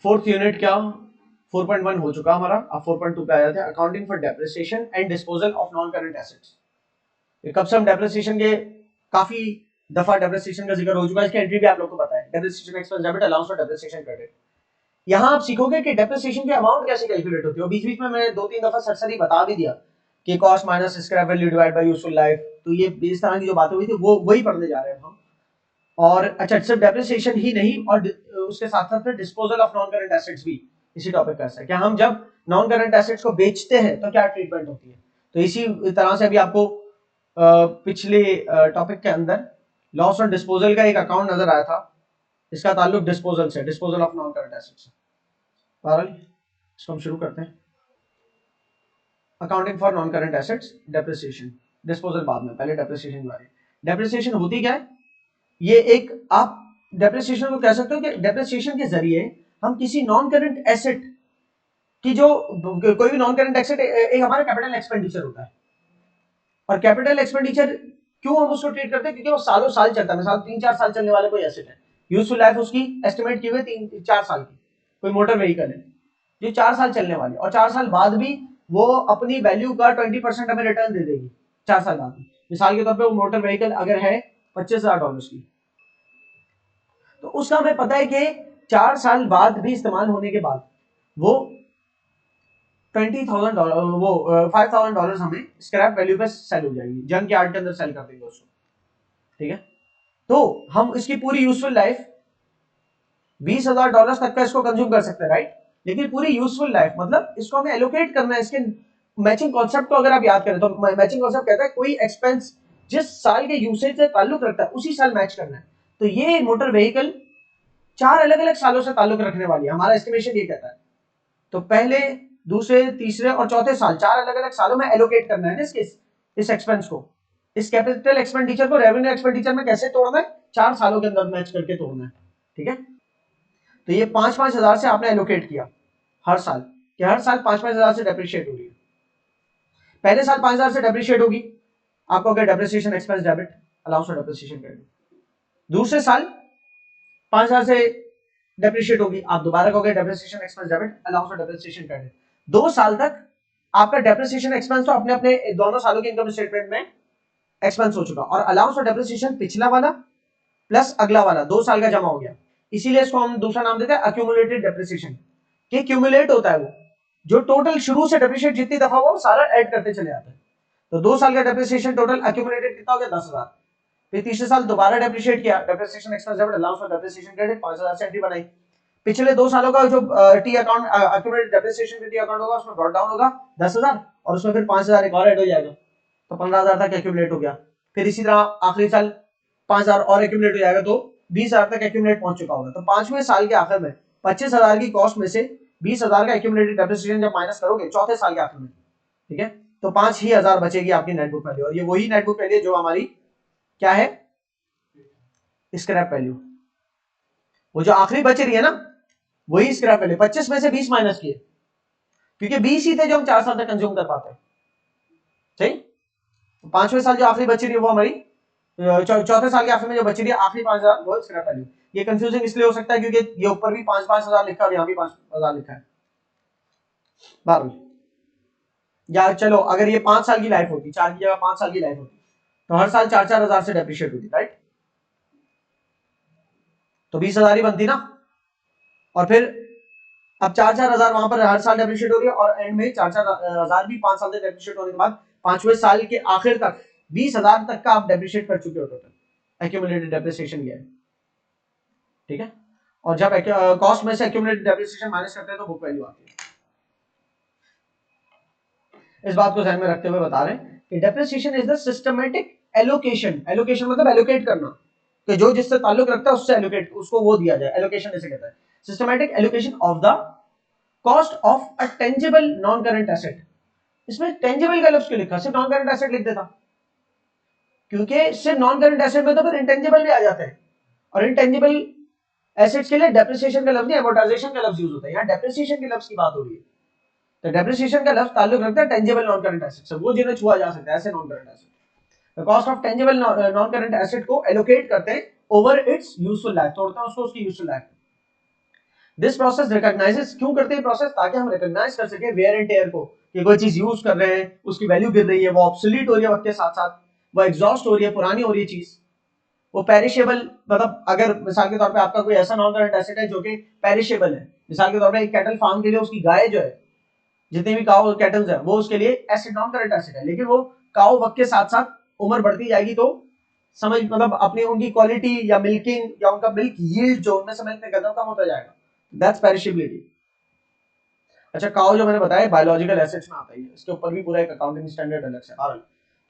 Fourth unit क्या 4.1 हो चुका हमारा, अब 4.2 पे आ जाते हैं, accounting for depreciation and disposal of non current assets. कब से हम डेप्रिसिएशन के काफी दफा डेप्रिसिएशन का जिक्र हो चुका है, इसकी एंट्री भी आप लोग को पता है, depreciation expense debit allowance for depreciation credit. यहाँ आप सीखोगे कि डेप्रिसिएशन की अमाउंट कैसे कैलकुलेट होती है, और बीच बीच में मैंने 2-3 दफा सरसरी बता भी दिया कि cost minus scrap value divide by useful life, तो ये इस तरह की जो बातें हुई थी वो वही पढ़ने जा रहे हैं हम। और अच्छा, सिर्फ डेप्रिसिएशन ही नहीं, और उसके साथ साथ disposal of non current assets भी इसी टॉपिक का है, क्या हम जब नॉन करंट एसेट्स को बेचते हैं तो क्या ट्रीटमेंट होती है। तो इसी तरह से अभी आपको पिछले टॉपिक के अंदर लॉस ऑन डिस्पोजल का एक अकाउंट नजर आया था, इसका ताल्लुक डिस्पोजल से, disposal of non current assets से। बहरहाल इसको हम शुरू करते हैं। Accounting for non current assets, depreciation, disposal बाद में, पहले डेप्रिसिएशन के बारे में। डेप्रिसिएशन होती क्या है, ये एक आप डेप्रिसिएशन को कह सकते हो कि डेप्रिसिएशन के जरिए हम किसी नॉन करंट एसेट की जो कोई भी नॉन करंट एसेट एक हमारा कैपिटल एक्सपेंडिचर होता है, और कैपिटल एक्सपेंडिचर क्यों हम उसको ट्रीट करते हैं, क्योंकि वो सालों साल चलता है, मिसाल 3-4 साल चलने वाले कोई एसेट है, यूजफुल लाइफ उसकी एस्टिमेट की हुई 3-4 साल की, कोई मोटर व्हीकल है जो 4 साल चलने वाली है, और 4 साल बाद भी वो अपनी वैल्यू का 20% हमें रिटर्न दे देगी 4 साल बाद। मिसाल के तौर पे वो मोटर व्हीकल अगर है $25,000 की, तो उसका हमें पता है कि 4 साल बाद भी इस्तेमाल होने के बाद वो $20,000 वो $5,000 हमें स्क्रैप वैल्यू पे सेल हो जाएगी, जंक यार्ड के अंदर सेल कर देंगे उसको, ठीक है। तो हम इसकी पूरी यूजफुल लाइफ $20,000 तक का इसको कंज्यूम कर सकते हैं, राइट। लेकिन पूरी यूजफुल लाइफ मतलब इसको हमें एलोकेट करना है, इसके मैचिंग कॉन्सेप्ट को अगर आप याद करें तो मैचिंग कॉन्सेप्ट कहता है कोई एक्सपेंस जिस साल के यूसेज से ताल्लुक रखता है उसी साल मैच करना है। तो ये मोटर व्हीकल 4 अलग अलग सालों से ताल्लुक रखने वाली है, हमारा एस्टिमेशन ये कहता है। तो पहले, दूसरे, तीसरे और चौथे साल 4 अलग अलग सालों में एलोकेट करना है ना इस एक्सपेंस को, इस कैपिटल एक्सपेंडिचर को रेवेन्यू एक्सपेंडिचर में कैसे तोड़ना है, 4 सालों के अंदर मैच करके तोड़ना है, ठीक है। तो ये 5-5 हजार से आपने एलोकेट किया हर साल, कि हर साल 5-5 हजार से डेप्रिशिएट हो रही है। पहले साल 5 हजार से डेप्रिशिएट होगी, आपको अगर depreciation expense debit allowance for depreciation credit. दूसरे साल 5 हजार से डेप्रिशिएट होगी, आप दोबारा कहोगे depreciation expense debit allowance for depreciation credit. 2 साल तक आपका डेप्रिसिएशन एक्सपेंस तो अपने अपने दोनों सालों के इनकम स्टेटमेंट में एक्सपेंस हो चुका, और अलाउंस फॉर डेप्रिसिएशन पिछला वाला प्लस अगला वाला 2 साल का जमा हो गया, इसीलिए इसको हम दूसरा नाम देते हैं अक्यूमुलेटेड डेप्रिसिएशन, कि क्यूमुलेट होता है वो जो टोटल शुरू से डेप्रिशिएट जितनी दफा वो सारा ऐड करते चले जाते हैं। तो 2 साल का डेप्रिसिएशन टोटल अक्यूमुलेटेड कितना हो गया 10,000। फिर तीसरे साल दोबारा डेप्रिशिएट किया, depreciation expense debit allowance for depreciation credit 5,000 से एंट्री बनाई। पिछले 2 सालों का जो टी अकाउंट अक्यूमुलेटेड डेप्रिसिएशन का टी अकाउंट होगा उसमें ब्रॉट डाउन होगा 10,000, और उसमें फिर 5,000 एक और ऐड हो जाएगा, तो 15,000 तक एक्यूमुलेट हो गया। फिर इसी तरह आखिरी साल 5,000 और एक्यूमुलेट हो जाएगा, तो 20,000 तक एक्यूमुलेट पहुंच चुका होगा। तो 5वें साल के आखिर में 25,000 की कॉस्ट में से 20,000 का एक्यूमुलेटेड डेप्रिसिएशन जब माइनस करोगे चौथे साल के आखिर में, ठीक है, तो 5,000 बचेगी आपकी नेट बुक वैल्यू, और ये वही नेट बुक वैल्यू जो हमारी क्या है, स्क्रैप वैल्यू। वो जो आखिरी बच रही है ना वही स्क्रैप वैल्यू, 25 में से 20 माइनस किए, क्योंकि 20 ही थे जो हम 4 साल तक कंज्यूम कर पाते हैं, सही। तो 5वें साल जो आखिरी बची रही है वो हमारी चौथे साल के आखिर में जो बची रही है आखिरी 5,000 वो स्क्रैप वैल्यू। ये कंफ्यूजिंग इसलिए हो सकता है क्योंकि ये ऊपर भी 5-5 हजार लिखा है और यहाँ भी 5,000 लिखा है। 12 या चलो अगर ये 5 साल की लाइफ होती, 4 की जगह 5 साल की लाइफ होती, तो हर साल 4-4 हजार से डेप्रिशिएट होती, राइट। तो 20,000 ही बनती ना, और फिर अब 4-4 हजार वहां पर हर साल डेप्रिशिएट हो रही है, और एंड में 4-4 हजार भी 5 साल तक डेप्रिशिएट होने के बाद 5वें साल के आखिर तक 20,000 तक का आप डेप्रिशिएट कर चुके हो टोटल, एक्यूमुलेटेड डेप्रिसिएशन ये है, ठीक है। और जब कॉस्ट में से एक्यूमुलेटेड डेप्रिसिएशन माइनस करते हैं तो बुक वैल्यू आती है। इस बात को ध्यान में रखते हुए बता रहे हैं कि depreciation is the systematic allocation, allocation मतलब एलोकेट करना, कि जो जिससे ताल्लुक रखता है उससे एलोकेट, उसको वो दिया जाए, एलोकेशन इसे कहता है, systematic allocation of the cost of a tangible non current asset. इसमें टेंजिबल का लफ्ज क्यों लिखा, सिर्फ नॉन करंट एसेट लिख देता, क्योंकि सिर्फ नॉन करंट एसेट में तो फिर इंटेंजिबल भी आ जाते हैं, और इंटेंजिबल एसेट्स के लिए डेप्रिसिएशन का लफ्ज नहीं एमोर्टाइजेशन का लफ्ज यूज होता है, यहाँ डेप्रिसिएशन के लफ्ज की बात हो रही है। तो डेप्रिसिएशन का लफ्ज ताल्लुक रखता है टेंजिबल नॉन करंट एसेट से, वो जिन्हें छुआ जा सकता है ऐसे non current asset. The cost of tangible non current asset को एलोकेट करते हैं ओवर इट्स यूजफुल लाइफ, तोड़ते हैं उसको उसकी useful life. This process recognises, क्यों करते हैं प्रोसेस, ताकि हम रिकॉग्नाइज कर सके वेयर एंड टेयर को, कि कोई चीज यूज कर रहे हैं, उसकी वैल्यू गिर रही है, वो ऑब्सोलीट हो रही है वक्त के साथ साथ, वो एग्जॉस्ट हो रही है, पुरानी हो रही है चीज, वो पेरिशेबल, मतलब अगर मिसाल के तौर पे आपका कोई ऐसा नॉन करंट एसेट है जो कि पेरिशेबल है, मिसाल के तौर पे एक कैटल फार्म के लिए उसकी गाय जो है, जितनी भी काउ कैटल्स है, वो उसके लिए एसिड नॉन करंट एसिड है, लेकिन वो काउ वक्त के साथ साथ उम्र बढ़ती जाएगी तो समझ मतलब अपनी उनकी क्वालिटी या मिल्किंग या उनका मिल्क यील्ड जो उनमें से मिल्क निकलता है कम होता जाएगा, दैट्स पेरिशेबिलिटी। अच्छा, काउ जो मैंने बताया बायोलॉजिकल एसेट्स में आता है, इसके ऊपर भी पूरा एक अकाउंटिंग स्टैंडर्ड अलग से आ रहा है।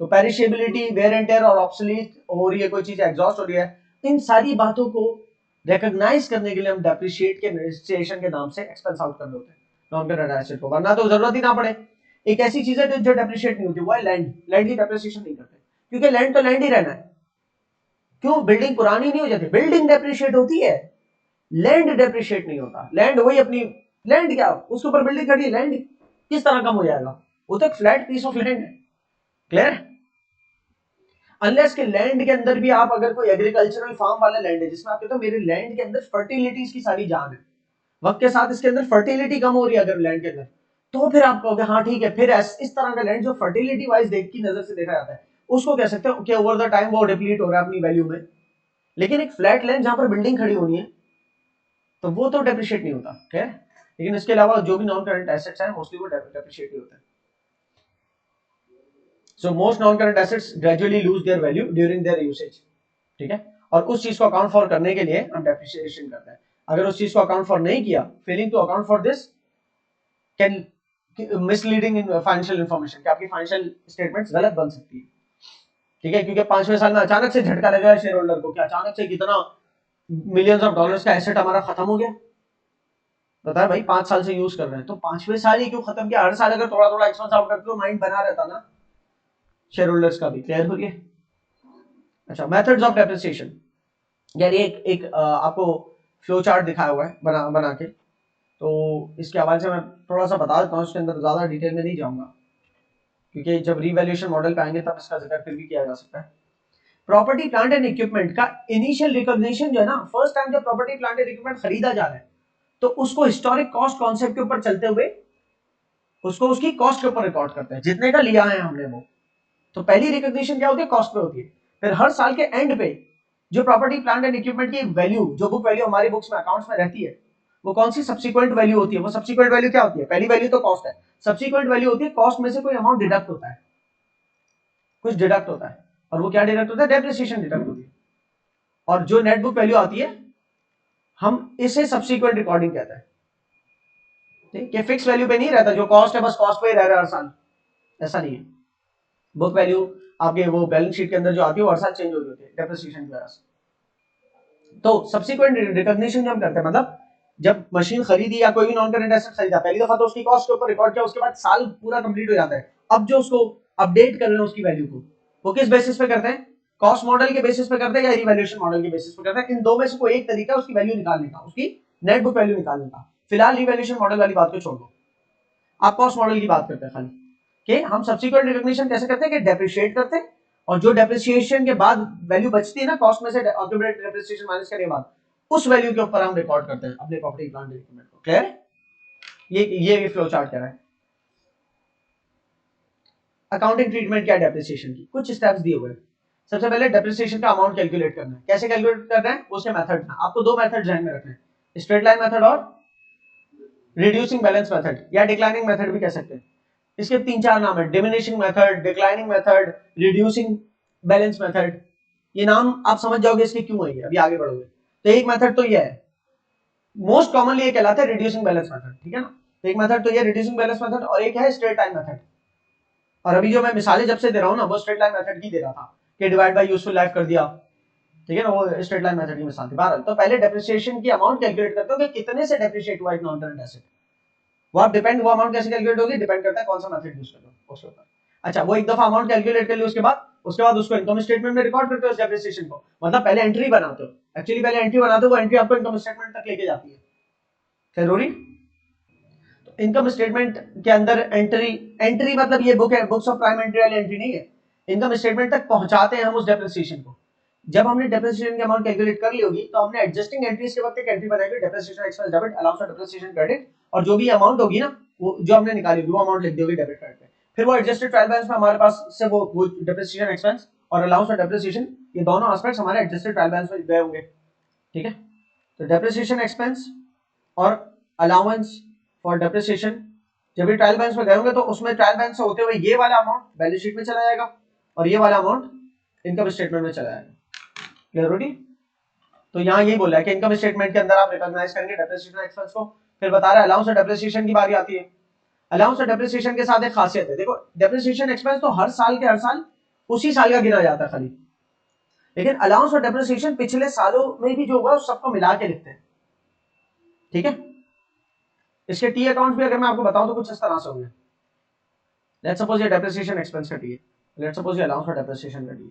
तो पेरिशेबिलिटी, वेयर एंड टेयर और ऑब्सोलीट हो रही है कोई चीज, एग्जॉस्ट हो रही है, इन सारी बातों को रिकॉग्नाइज करने के लिए हम डेप्रिशिएट के रजिस्ट्रेशन के नाम से एक्सपेंस आउट कर देते हैं नॉन करंट एसेट को, वरना तो जरूरत ही ना पड़े। एक ऐसी चीज है जो डेप्रिशिएट नहीं होती, वो है लैंड। लैंड की डेप्रिसिएशन नहीं करते, क्योंकि लैंड तो लैंड ही रहना है। क्यों? बिल्डिंग पुरानी नहीं हो जाती, बिल्डिंग डेप्रिशिएट होती है, लैंड डेप्रिशिएट नहीं होता। लैंड वही अपनी लैंड, क्या उसके ऊपर बिल्डिंग खड़ी है, लैंड किस तरह कम हो जाएगा? वो तो एक फ्लैट पीस ऑफ लैंड है। क्लियर? अनलेस के लैंड के अंदर भी आप अगर कोई एग्रीकल्चरल फार्म वाला लैंड है जिसमें आप कहते हो मेरे लैंड के अंदर फर्टिलिटी की सारी जान है, वक्त के साथ इसके अंदर फर्टिलिटी कम हो रही है अगर लैंड के अंदर, तो फिर आप कहोगे हाँ ठीक है, फिर इस तरह का लैंड जो फर्टिलिटी वाइज देख की नजर से देखा जाता है, उसको कह सकते हो कि ओवर द टाइम वो डिप्लीट हो रहा है अपनी वैल्यू में। लेकिन एक फ्लैट लैंड जहां पर बिल्डिंग खड़ी होनी है, तो वो तो डेप्रिशिएट नहीं होता, ठीक है। लेकिन इसके अलावा जो भी नॉन करंट एसेट्स हैं मोस्टली वो डेप्रिशिएट होते हैं। So most non current assets gradually lose their value during their usage, ठीक है। और उस चीज को अकाउंट फॉर करने के लिए हम डेप्रिसिएशन करते हैं। अगर उस चीज को अकाउंट फॉर नहीं किया, failing to account for this can misleading in financial information, कि आपकी फाइनेंशियल स्टेटमेंट्स गलत बन सकती है, ठीक है। क्योंकि 5वें साल में अचानक से झटका लगा शेयर होल्डर को, कि अचानक से कितना मिलियंस ऑफ डॉलर्स का एसेट हमारा खत्म हो गया। पता है भाई 5 साल से यूज कर रहे हैं, तो 5वें साल ही क्यों खत्म किया? हर साल अगर थोड़ा थोड़ा एक्सपेंस आउट करते तो माइंड बना रहता ना शेयर होल्डर्स का भी। क्लियर हो गया? अच्छा, मेथड्स ऑफ डेप्रिसिएशन, यार ये एक आपको फ्लो चार्ट दिखाया हुआ है बना के, तो इसके हवाले से मैं थोड़ा सा बता देता हूँ, इसके अंदर ज्यादा डिटेल में नहीं जाऊंगा क्योंकि जब रिवैल्यूएशन मॉडल पे आएंगे तब इसका जिक्र फिर भी किया जा सकता है। प्रॉपर्टी प्लांट एंड इक्विपमेंट का इनिशियल रिकॉग्निशन जो है ना, फर्स्ट टाइम जब प्रॉपर्टी प्लांट एंड इक्विपमेंट खरीदा जा रहा है तो उसको हिस्टोरिक कॉस्ट कॉन्सेप्ट के ऊपर चलते हुए उसको उसकी कॉस्ट के ऊपर रिकॉर्ड करते हैं, जितने का लिया है हमने वो। तो पहली रिकॉग्निशन क्या होती है? कॉस्ट पे होती है। फिर हर साल के एंड पे जो प्रॉपर्टी प्लांट एंड इक्विपमेंट की वैल्यू, जो बुक वैल्यू हमारी बुक्स में अकाउंट्स में रहती है, वो कौन सी सब्सिक्वेंट वैल्यू होती है? वो सब्सिक्वेंट वैल्यू क्या होती है? पहली वैल्यू तो कॉस्ट है, सब्सिक्वेंट वैल्यू होती है कॉस्ट में से कोई अमाउंट डिडक्ट होता है, कुछ डिडक्ट होता है, और वो क्या डिडक्ट होता है? डेप्रिसिएशन डिडक्ट होती है। और जो नेट बुक वैल्यू आती है हम इसे सब्सिक्वेंट रिकॉर्डिंग कहते हैं, ठीक है। फिक्स वैल्यू पे नहीं रहता, जो कॉस्ट है बस कॉस्ट पे ही रह रहा है हर साल, ऐसा नहीं है। बुक वैल्यू आपके वो बैलेंस शीट के अंदर जो आती है वो हर साल चेंज हो जाती है डेप्रिसिएशन की वजह से। तो सब्सिक्वेंट रिकॉग्निशन जो हम करते हैं, मतलब जब मशीन खरीदी या कोई भी नॉन करंट एसेट खरीदा, पहली दफा तो उसकी कॉस्ट के ऊपर रिकॉर्ड किया, उसके बाद साल पूरा कंप्लीट हो जाता है। अब जो उसको अपडेट कर रहे हैं उसकी वैल्यू को, वो किस बेसिस पे करते हैं? कॉस्ट मॉडल के बेसिस पे करते हैं या रिवैल्यूएशन मॉडल के बेसिस पे करते हैं? इन दो में से कोई एक तरीका उसकी वैल्यू निकालने का, उसकी नेट बुक वैल्यू निकालने का। फिलहाल रिवैल्यूएशन मॉडल वाली बात को छोड़ दो, आप कॉस्ट मॉडल की बात करते हैं खाली, कि हम सब्सिक्वेंट रिकॉग्निशन कैसे करते हैं कि डेप्रिशिएट करते हैं, और जो डेप्रिसिएशन के बाद वैल्यू बचती है ना कॉस्ट में से, ऑक्यूपेटेड डेप्रिसिएशन माइनस करने के बाद, उस वैल्यू के ऊपर हम रिकॉर्ड करते हैं अपने प्रॉपर्टी प्लांट इक्विपमेंट को। क्लियर है? ये भी फ्लो चार्ट कह रहा है। अकाउंटिंग ट्रीटमेंट क्या है डेप्रिसिएशन की? कुछ स्टेप्स दिए हुए हैं। सबसे पहले डेप्रिसिएशन का अमाउंट कैलकुलेट करना है। कैसे कैलकुलेट करना है? उसके मेथड में आपको दो मेथड ध्यान में रखने हैं, स्ट्रेट लाइन मेथड और रिड्यूसिंग बैलेंस मेथड, या डिक्लाइनिंग मेथड भी कह सकते हैं। इसके 3-4 नाम है, diminishing method, declining method, reducing balance method. ये नाम आप समझ जाओगे इसके क्यों है, अभी आगे बढ़ोगे। तो एक मेथड तो ये है, मोस्ट कॉमनली ये कहलाता है रिड्यूसिंग बैलेंस मेथड, ठीक है ना। तो एक मेथड तो ये रिड्यूसिंग बैलेंस मेथड, और एक है स्ट्रेट लाइन मेथड। और अभी जो मैं मिसालें जब से दे रहा हूं ना, वो स्ट्रेट लाइन मेथड की दे रहा था, कि डिवाइड बाय यूजफुल लाइफ कर दिया, ठीक है ना, वो स्ट्रेट लाइन मेथड की मिसाल थी। बहरहाल तो पहले डेप्रिसिएशन की अमाउंट कैलकुलेट करते हो कि कितने से डेप्रिशिएट हुआ एक नॉन करंट एसेट, वो आप डिपेंड, वो अमाउंट कैसे कैलकुलेट होगी डिपेंड करता है कौन सा मेथड यूज कर रहे हो उसके ऊपर। अच्छा, वो एक दफा अमाउंट कैलकुलेट कर ली, उसके बाद उसको इनकम स्टेटमेंट में रिकॉर्ड करते हो उस डेप्रिसिएशन को, मतलब पहले एंट्री बनाते हो, एक्चुअली पहले एंट्री बनाते हो, वो एंट्री आपको इनकम स्टेटमेंट तक लेके जाती है। जरूरी तो इनकम स्टेटमेंट के अंदर एंट्री मतलब ये बुक है, बुक्स ऑफ प्राइम एंट्री वाली एंट्री नहीं है, इनकम स्टेटमेंट तक पहुंचाते हैं हम उस डेप्रिसिएशन को। जब हमने डेप्रिसिएशन की अमाउंट कैलकुलेट कर ली होगी तो हमने एडजस्टिंग एंट्रीज के वक्त एक एंट्री बनाएगी depreciation expense debit allowance for depreciation credit, और जो भी अमाउंट होगी ना वो जो हमने निकाली होगी वो अमाउंट लिख दी होगी डेबिट कार्ड पे। फिर वो एडजस्टेड ट्रायल बैलेंस में हमारे पास से वो डेप्रिसिएशन एक्सपेंस और अलाउंस फॉर डेप्रिसिएशन ये दोनों एस्पेक्ट्स हमारे एडजस्टेड ट्रायल बैलेंस में गए होंगे। ठीक है, तो डेप्रिसिएशन एक्सपेंस और अलाउंस फॉर डेप्रिसिएशन जब भी ट्रायल बैलेंस में गए होंगे तो उसमें ट्रायल बैलेंस से होते हुए ये वाला अमाउंट बैलेंस शीट में चला जाएगा और ये वाला अमाउंट इनकम स्टेटमेंट में चला जाएगा। क्लियर होगी? तो यहाँ यही बोला है कि इनकम स्टेटमेंट के अंदर आप रिकॉग्नाइज करेंगे डेप्रिसिएशन एक्सपेंस को। फिर बता रहा है अलाउंस और डेप्रिसिएशन की बारी आती है। अलाउंस और डेप्रिसिएशन के साथ एक खासियत है, देखो डेप्रिसिएशन एक्सपेंस तो हर साल के हर साल उसी साल का गिना जाता है खाली, लेकिन अलाउंस और डेप्रिसिएशन पिछले सालों में भी जो हुआ उस सबको मिला के लिखते हैं। ठीक है, इसके टी अकाउंट भी अगर मैं आपको बताऊं तो कुछ इस तरह से होंगे। लेट्स सपोज ये डेप्रिसिएशन एक्सपेंस का टी है, लेट्स सपोज ये अलाउंस और डेप्रिसिएशन का टी है।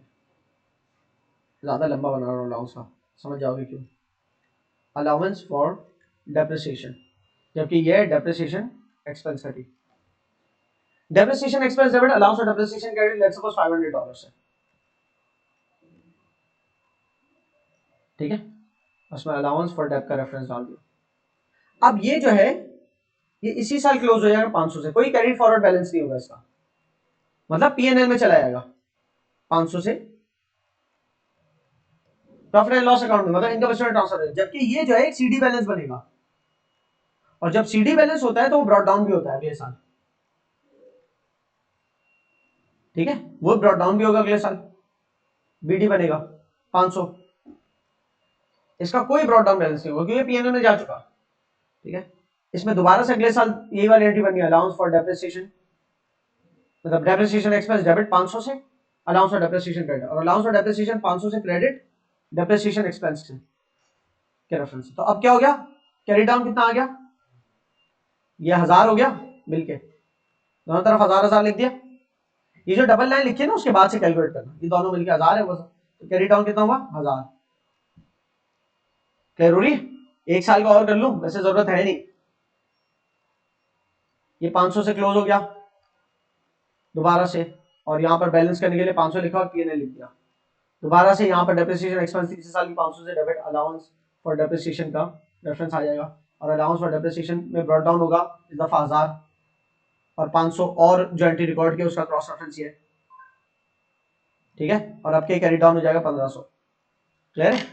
ज्यादा लंबा बना रहा हूं अलाउंस का, समझ जाओगे क्यों। अलाउंस फॉर डेप्रिसिएशन, जबकि ये डेप्रिसिएशन एक्सपेंस का T. Depreciation expense debit allowance for depreciation credit let's suppose $500 है। ठीक है, उसमें अलाउंस फॉर डेप का रेफरेंस डाल दिया। अब ये जो है ये इसी साल क्लोज हो जाएगा 500 से, कोई कैरी फॉरवर्ड बैलेंस नहीं होगा इसका, मतलब पीएनएल में चला जाएगा 500 से प्रॉफिट एंड लॉस अकाउंट में, मतलब इनकम स्टेटमेंट ट्रांसफर। जबकि ये जो है एक सीडी बैलेंस बनेगा, और जब सीडी बैलेंस होता है तो वो ब्रॉट डाउन भी होता है अगले साल। ठीक है, वो ब्रॉट डाउन भी होगा अगले साल, बीडी बनेगा 500, इसका कोई ब्रॉट डाउन बैलेंस नहीं होगा क्योंकि पीएनएल में जा चुका। ठीक है, इसमें दोबारा से अगले साल यही वाली एंट्री बनी अलाउंस फॉर डेप्रिसिएशन, मतलब डेप्रिसिएशन एक्सपेंस डेबिट 500 से अलाउंस फॉर डेप्रिसिएशन क्रेडिट, और अलाउंस फॉर डेप्रिसिएशन 500 से क्रेडिट डेप्रिसिएशन एक्सपेंस के रेफरेंस। तो अब क्या हो गया, कैरी डाउन कितना आ गया, ये 1000 हो गया, मिलके दोनों तरफ 1000 लिख दिया। ये जो डबल लाइन लिखी है ना उसके बाद से कैलकुलेट करना, ये दोनों मिलके 1000 है बस, तो कैरी डाउन कितना हुआ 1000। क्लियर हो रही है? एक साल का और कर लूं, वैसे जरूरत है नहीं। ये 500 से क्लोज हो गया दोबारा से, और यहाँ पर बैलेंस करने के लिए 500 लिखा और पीएनएल लिख दिया। दोबारा से यहाँ पर डेप्रिसिएशन एक्सपेंस तीसरे साल की 500 से डेबिट अलाउंस फॉर डेप्रिसिएशन का रेफरेंस आ जाएगा, और अलाउंस फॉर डेप्रिसिएशन में ब्रॉट डाउन होगा इस दफा 1000 और 500 और जो एंट्री रिकॉर्ड किया उसका क्रॉस रेफरेंस ये है। ठीक है, और अब क्या कैरी डाउन हो जाएगा 1500। क्लियर है?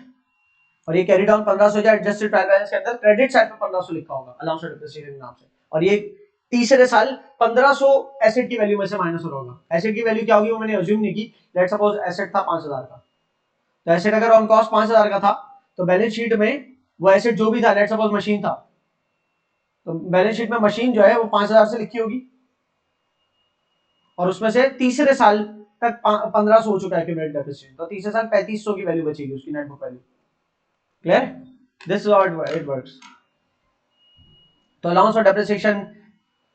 और ये कैरी डाउन 1500 जाए एडजस्टेड ट्रायल बैलेंस के अंदर क्रेडिट साइड पे 1500 लिखा होगा अलाउंस फॉर डेप्रिसिएशन के नाम से, और ये तीसरे साल 1500 एसेट की वैल्यू में से माइनस हो रहा होगा। एसेट की वैल्यू क्या होगी वो मैंने अज्यूम नहीं की, लेट्स सपोज एसेट था 5000 का, तो एसेट अगर ऑन कॉस्ट 5000 का था तो बैलेंस शीट में वो एसेट जो भी था, लेट्स सपोज मशीन था, तो बैलेंस शीट में मशीन जो है वो 5000 से लिखी होगी, और उसमें से तीसरे साल तक 1500 हो चुका है एक्यूमुलेटेड डेप्रिसिएशन, तो तीसरे साल 3500 की वैल्यू बचेगी उसकी net book value. Clear? This is how it works. तो अलाउंस फॉर डेप्रिसिएशन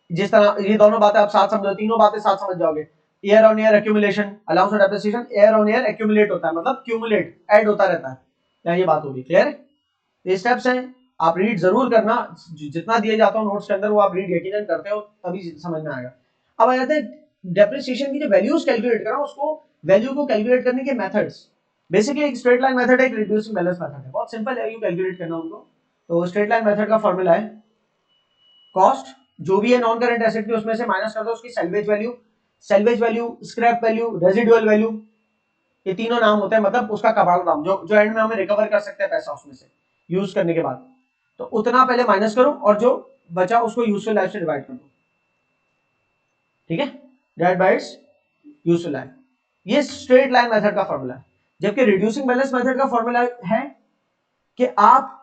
जिस तरह ये दोनों बातें आप साथ समझो, तीनों बातें साथ समझ जाओगे। Year on year accumulation, allowance for depreciation year on year accumulate होता है, मतलब क्यूमुलेट ऐड होता रहता है, क्या ये बात होगी। क्लियर है? ये स्टेप्स हैं, आप रीड जरूर करना, जितना दिया जाता है नोट्स के अंदर वो आप रीड यकीनन करते हो तभी समझ में आएगा। अब आ जाते हैं डेप्रिसिएशन की जो वैल्यूज कैलकुलेट करा उसको, वैल्यू को कैलकुलेट करने के मेथड्स। बेसिकली एक स्ट्रेट लाइन मेथड है, एक रिड्यूसिंग बैलेंस मेथड है, बहुत सिंपल है यू कैलकुलेट करना उनको। तो स्ट्रेट लाइन मेथड का फॉर्मूला है कॉस्ट जो भी है नॉन करंट एसेट की उसमें से माइनस कर दो उसकी salvage value, scrap value, residual value, ये तीनों नाम होते हैं, मतलब उसका कबाड़ दाम जो एंड में हमें रिकवर कर सकते हैं पैसा उसमें से यूज करने के बाद, तो उतना पहले माइनस करो और जो बचा उसको यूजफुल लाइफ से डिवाइड कर दो। ठीक है, divide by it's useful life, ये स्ट्रेट लाइन मेथड का फॉर्मूला है। जबकि रिड्यूसिंग बैलेंस मेथड का फॉर्मूला है कि आप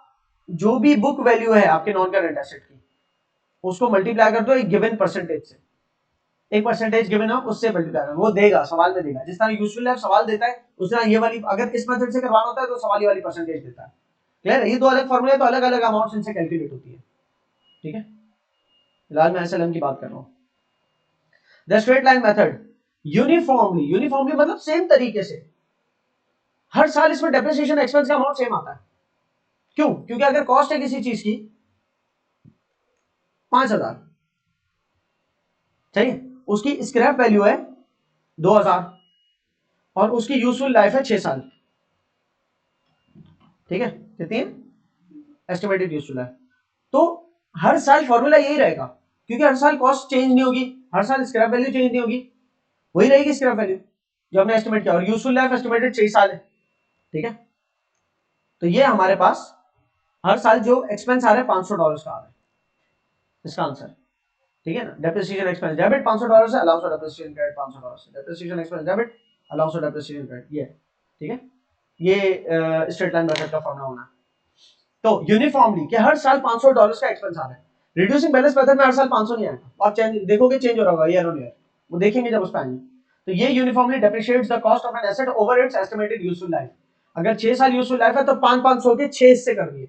जो भी बुक वैल्यू है आपके नॉन करंट एसेट की उसको मल्टीप्लाई कर दो एक गिवन परसेंटेज से, एक परसेंटेज गिवन है उससे मल्टीप्लाई करो, वो देगा सवाल में देगा, जिस तरह यूजफुल लाइफ सवाल देता है उस तरह ये वाली अगर इस मेथड से करवाना होता है तो सवाल ये वाली परसेंटेज देता है। क्लियर है? ये दो अलग फॉर्मूले तो अलग अलग अमाउंट इनसे कैलकुलेट होती है। ठीक है, फिलहाल मैं एसएलएम की बात कर रहा हूं। The straight line method uniformly मतलब सेम तरीके से हर साल इसमें डेप्रिसिएशन एक्सपेंस का अमाउंट सेम आता है। क्यों? क्योंकि अगर कॉस्ट है किसी चीज की 5000, चाहिए उसकी स्क्रैप वैल्यू है 2000 और उसकी यूजफुल लाइफ है 6 साल, ठीक है, कितनी है एस्टिमेटेड यूजफुल लाइफ। तो हर साल फॉर्मूला यही रहेगा, क्योंकि हर साल कॉस्ट चेंज नहीं होगी, हर साल स्क्रैप वैल्यू चेंज नहीं होगी, वही रहेगी स्क्रैप वैल्यू जो हमने एस्टिमेट किया, और यूजफुल लाइफ एस्टिमेटेड 6 साल है। ठीक है, तो ये हमारे पास हर साल जो एक्सपेंस आ रहा है $500 का आ रहा है, इसका आंसर। ठीक है ना, डेप्रिसिएशन एक्सपेंस डेबिट $500 से, अलाउंस फॉर डेप्रिसिएशन क्रेडिट $500 से, depreciation expense debit, allowance for depreciation credit, ये ठीक है, ये स्ट्रेट लाइन मेथड का फॉर्मूला होना है। तो यूनिफॉर्मली कि हर साल $500 का एक्सपेंस आ रहा है। रिड्यूसिंग बैलेंस मेथड में हर साल 500 नहीं आएगा, आप चेंज देखोगे चेंज हो रहा होगा ईयर ऑन ईयर, वो देखेंगे जब उस पर आएंगे। तो ये uniformly depreciates the cost of an asset over it's estimated useful life. अगर 6 साल यूजफुल लाइफ है तो 500 के 6 हिस्से कर दिए,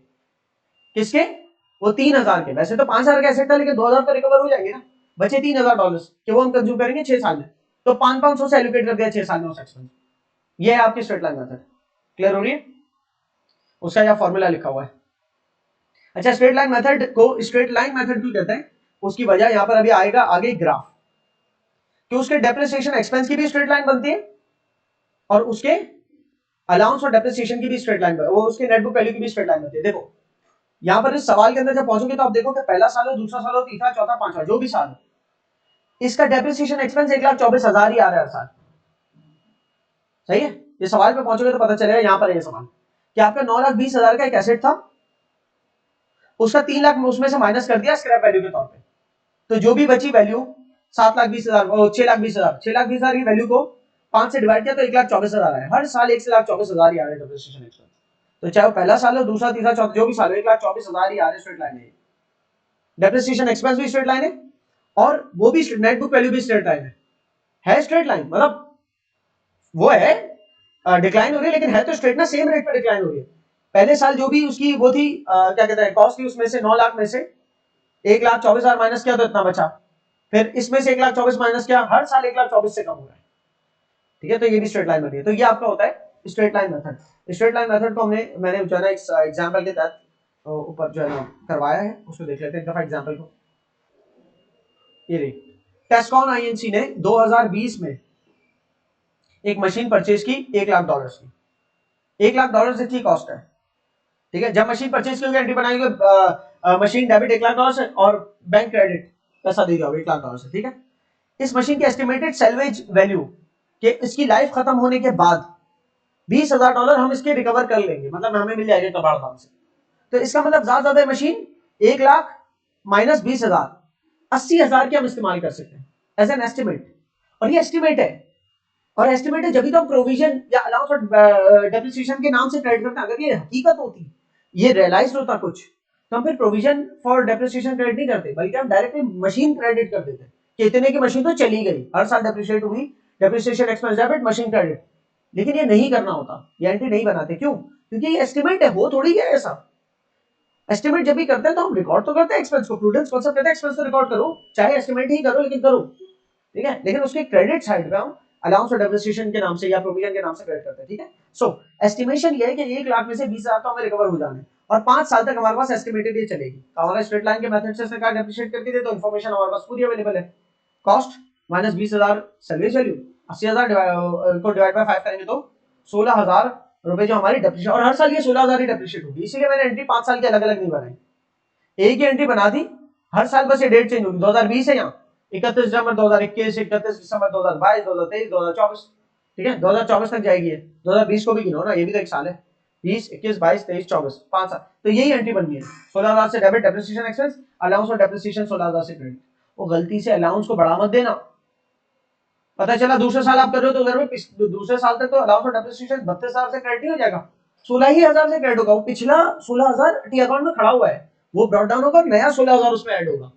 किसके, वो 3000 के। वैसे तो 5000 का एसेट था, लेकिन 2000 तो रिकवर हो जाएंगे ना, बचे $3000 कि वो हम कंज्यूम करेंगे 6 साल में, तो 500 से एलोकेट कर दिया 6 साल में उस एक्सपेंस। ये है आपकी स्ट्रेट लाइन मेथड, क्लियर हो रही है, उसका यह फॉर्मूला लिखा हुआ है। अच्छा, स्ट्रेट लाइन मेथड को स्ट्रेट लाइन मेथड क्यों कहते हैं, उसकी वजह यहां पर अभी आएगा आगे ग्राफ, कि उसके डेप्रिसिएशन एक्सपेंस की भी स्ट्रेट लाइन बनती है, और उसके अलाउंस और डेप्रिसिएशन की भी स्ट्रेट लाइन, वो उसके नेट बुक वैल्यू की भी स्ट्रेट लाइन बनती है। देखो यहां पर इस सवाल के अंदर जब पहुंचोगे तो आप देखो कि पहला साल हो, दूसरा साल हो, तीसरा, चौथा, पांचवा, जो भी साल हो, इसका डेप्रिसिएशन एक्सपेंस 1,24,000 ही आ रहा है हर साल। सही है, ये सवाल पे पहुंचोगे तो पता चलेगा, यहां पर है ये सवाल कि आपका 9,20,000 का एक एसेट था, उसका 3 लाख उसमें से माइनस कर दिया स्क्रैप वैल्यू के तौर पे, तो जो भी बची वैल्यू 7,20,000, 6,20,000, 6,20,000 की वैल्यू को 5 से डिवाइड किया तो 1,24,000 आया, हर साल 1,24,000 ही आ रहा है डेप्रिसिएशन एक्सपेंस। तो चाहे वो पहला साल हो, दूसरा, तीसरा, चौथा, जो भी साल हो, 1,24,000 ही आ रहे हैं, स्ट्रेट लाइन है। डेप्रिसिएशन एक्सपेंस भी स्ट्रेट लाइन है, और वो भी नेट बुक वैल्यू भी स्ट्रेट लाइन है स्ट्रेट लाइन, मतलब वो है डिक्लाइन हो रही है, लेकिन है तो स्ट्रेट ना, सेम रेट पे डिक्लाइन हो रही है। पहले साल जो भी उसकी वो थी क्या कहते हैं कॉस्ट थी, उसमें से 9 लाख में से 1,24,000 माइनस किया तो इतना बचा, फिर इसमें से 1,24,000 माइनस किया, हर साल 1,24,000 से कम हो रहा है। ठीक है, तो ये भी स्ट्रेट लाइन बन रही है। तो ये आपका होता है straight line method. Straight line method को मैंने जो है ना एग्जाम्पल के तहत ऊपर जो है ना करवाया है, उसको देख लेते हैं एक दफा एग्जाम्पल को। ये देखिए, टेस्कॉन आईएनसी ने 2020 में एक मशीन परचेज की $1,00,000 की, $1,00,000 इसकी कॉस्ट है। ठीक है, जब मशीन परचेज की होगी एंट्री बनाएंगे, मशीन डेबिट $1,00,000 से और बैंक क्रेडिट पैसा दे दिया $1,00,000 से। ठीक है, इस मशीन की एस्टिमेटेड सेल्वेज वैल्यू कि इसकी लाइफ खत्म होने के बाद $20,000 हम इसके रिकवर कर लेंगे, मतलब हमें मिल जाएगा कबाड़ दाम से। तो इसका मतलब ज्यादा ज्यादा मशीन 1,00,000 माइनस 20,000, 80,000 के हम इस्तेमाल कर सकते हैं एज एन एस्टिमेट। और ये एस्टिमेट है, और एस्टिमेट है जब भी तो हम प्रोविजन या अलाउंस और डेप्रिसिएशन के नाम से क्रेडिट करते हैं। अगर ये हकीकत होती, ये रियलाइज होता कुछ, तो हम फिर प्रोविजन फॉर डेप्रिसिएशन क्रेडिट नहीं करते, बल्कि हम डायरेक्टली मशीन क्रेडिट कर देते कि इतने की मशीन तो चली गई, हर साल डेप्रिशिएट हुई, depreciation expense debit, machine credit. लेकिन ये नहीं करना होता, ये एंट्री नहीं बनाते, क्यों? क्योंकि ये एस्टिमेट है, वो थोड़ी है ऐसा। एस्टिमेट जब भी करते हैं तो हम रिकॉर्ड तो करते हैं एक्सपेंस को, प्रूडेंस कॉन्सेप्ट कहते हैं एक्सपेंस तो रिकॉर्ड करो, चाहे एस्टिमेट ही करो, लेकिन करो। ठीक है, लेकिन उसके क्रेडिट साइड पे हम अलाउंस और डेप्रिसिएशन के नाम से या प्रोविजन के नाम से क्रेडिट करते हैं। ठीक है, सो एस्टिमेशन ये है कि 1,00,000 में से 20,000 तो हमें रिकवर हो जाने, और 5 साल तक हमारे पास एस्टिमेटेड ये चलेगी। तो हमारा स्ट्रेट लाइन के मेथड से सरकार डेप्रिशिएट करके दे, तो इन्फॉर्मेशन हमारे पास पूरी अवेलेबल है। कॉस्ट माइनस 20,000 सर्विस वैल्यू, 80,000 को डिवाइड बाय 5 करेंगे तो 16,000 रुपए जो हमारी डेप्रिशिएट, और हर साल ये 16,000 ही डेप्रिशिएट होगी। इसीलिए मैंने एंट्री 5 साल की अलग अलग नहीं बनाई, एक ही एंट्री बना दी, हर साल बस ये डेट चेंज होगी। 2020 है यहाँ, 31 दिसंबर 2021, 31 दिसंबर 2022, 2023, 2024। ठीक है, 2024 तक जाएगी, 2020 को भी गिनो ना, ये भी तो एक साल है, 20, 21, 22, 23, 24, 5 साल। तो यही एंट्री बननी है, 16,000 से डेबिट डेप्रिसिएशन एक्सपेंस, अलाउंस और डेप्रिसिएशन 16,000 से क्रेडिट। वो गलती से अलाउंस को बढ़ा मत देना, पता चला दूसरे साल आप कर रहे हो तो उधर में दूसरे साल तक तो अलाउंस और डेप्रिसिएशन 32,000 से क्रेडिट नहीं हो जाएगा, 16,000 से क्रेडिट होगा। वो पिछला 16,000 टी अकाउंट में खड़ा हुआ है, वो ब्रॉट डाउन होगा, नया 16,000 उसमें ऐड होगा।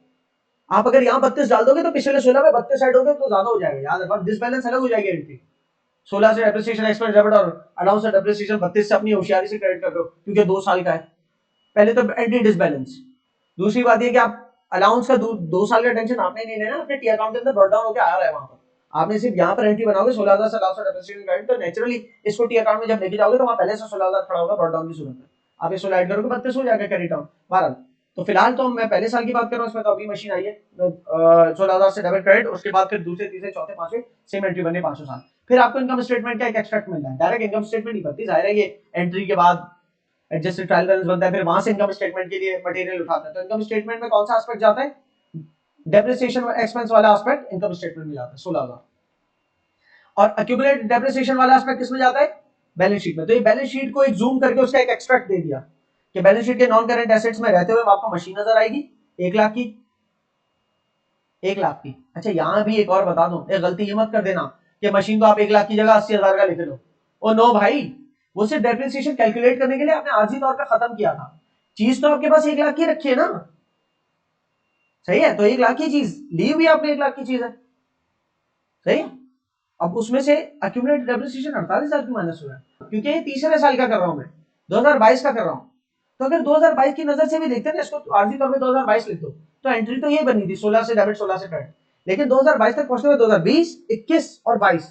आप अगर यहाँ 32 डाल दोगे तो पिछले 16 में 32 ऐड होगे तो ज्यादा हो जाएगा, याद रखो, डिसबैलेंस अलग हो जाएगी एंट्री। 16 से डेप्रिसिएशन एक्सपेंस डेबिट और अलाउंस और डेप्रिसिएशन 32 से अपनी होशियारी से क्रेडिट कर रहे हो, क्योंकि 2 साल का है। पहले तो एंट्री डिसबैलेंस। दूसरी बात ये कि आप अलाउंस का 2 साल का टेंशन आपने नहीं लेना, अपने टी अकाउंट के अंदर ब्रॉट डाउन होकर आ रहा है वहां पर। आपने सिर्फ यहाँ पर एंट्री बनाओगे 16,000 से अलाउंस और डेप्रिसिएशन क्रेडिट, तो नेचुरली इसको टी अकाउंट में जब लेके जाओगे तो वहां पहले से 16,000 खड़ा होगा ब्रॉट डाउन की सूरत में। आप इसको ऐड करोगे 32 हो जाएगा कैरी डाउन। बहरहाल तो फिलहाल तो मैं पहले साल की बात कर रहा हूँ, इसमें तो अभी मशीन आई है, 16,000 से डेबिट क्रेडिट, उसके बाद फिर दूसरे, तीसरे, चौथे, पांचवे सेम एंट्री बने 500 साल। फिर आपको इनकम स्टेटमेंट का एक एक्सट्रैक्ट मिल रहा है, डायरेक्ट इनकम स्टेटमेंट नहीं बनती, जाहिर है ये एंट्री के बाद एडजस्टेड ट्रायल बैलेंस बनता है, फिर वहां से इनकम स्टेटमेंट के लिए मटेरियल उठाते हैं। तो इनकम स्टेटमेंट में कौन सा एस्पेक्ट जाता है? डेप्रिसिएशन एक्सपेंस वाला एस्पेक्ट इनकम स्टेटमेंट में जाता है 16,000। और एक्यूमुलेटेड डेप्रिसिएशन वाला एस्पेक्ट किसमें जाता है? बैलेंस शीट में। तो ये बैलेंस शीट को एक जूम करके उसका एक एक्सट्रैक्ट दे दिया कि बैलेंस शीट के नॉन करेंट एसेट्स में रहते हुए आपको मशीन नजर आएगी 1 लाख की, 1 लाख की। अच्छा यहां भी एक और बता दूं, एक गलती ये मत कर देना कि मशीन को आप 1 लाख की जगह 80,000 का लिख लो। ओ नो भाई, वो सिर्फ डेप्रिसिएशन कैलकुलेट करने के लिए आपने आर्जी तौर पर खत्म किया था। चीज तो आपके पास 1 लाख की रखी है ना, सही है? तो 1 लाख की चीज ली हुई आपने, 1 लाख की चीज है, सही है? अब उसमें से एक्यूमुलेटेड डेप्रिसिएशन 48,000 की माइनस हो रहा है, क्योंकि ये तीसरे साल का कर रहा हूं मैं, 2022 का कर रहा हूं। तो अगर 2022 की नजर से भी देखते हैं ना, इसको आर्जी तौर पे 2022 लिख दो, तो एंट्री तो ये बनी थी 16 से डेबिट 16 से क्रेडिट। लेकिन 2022 तक पहुंचते हुए 2020, 21 और 22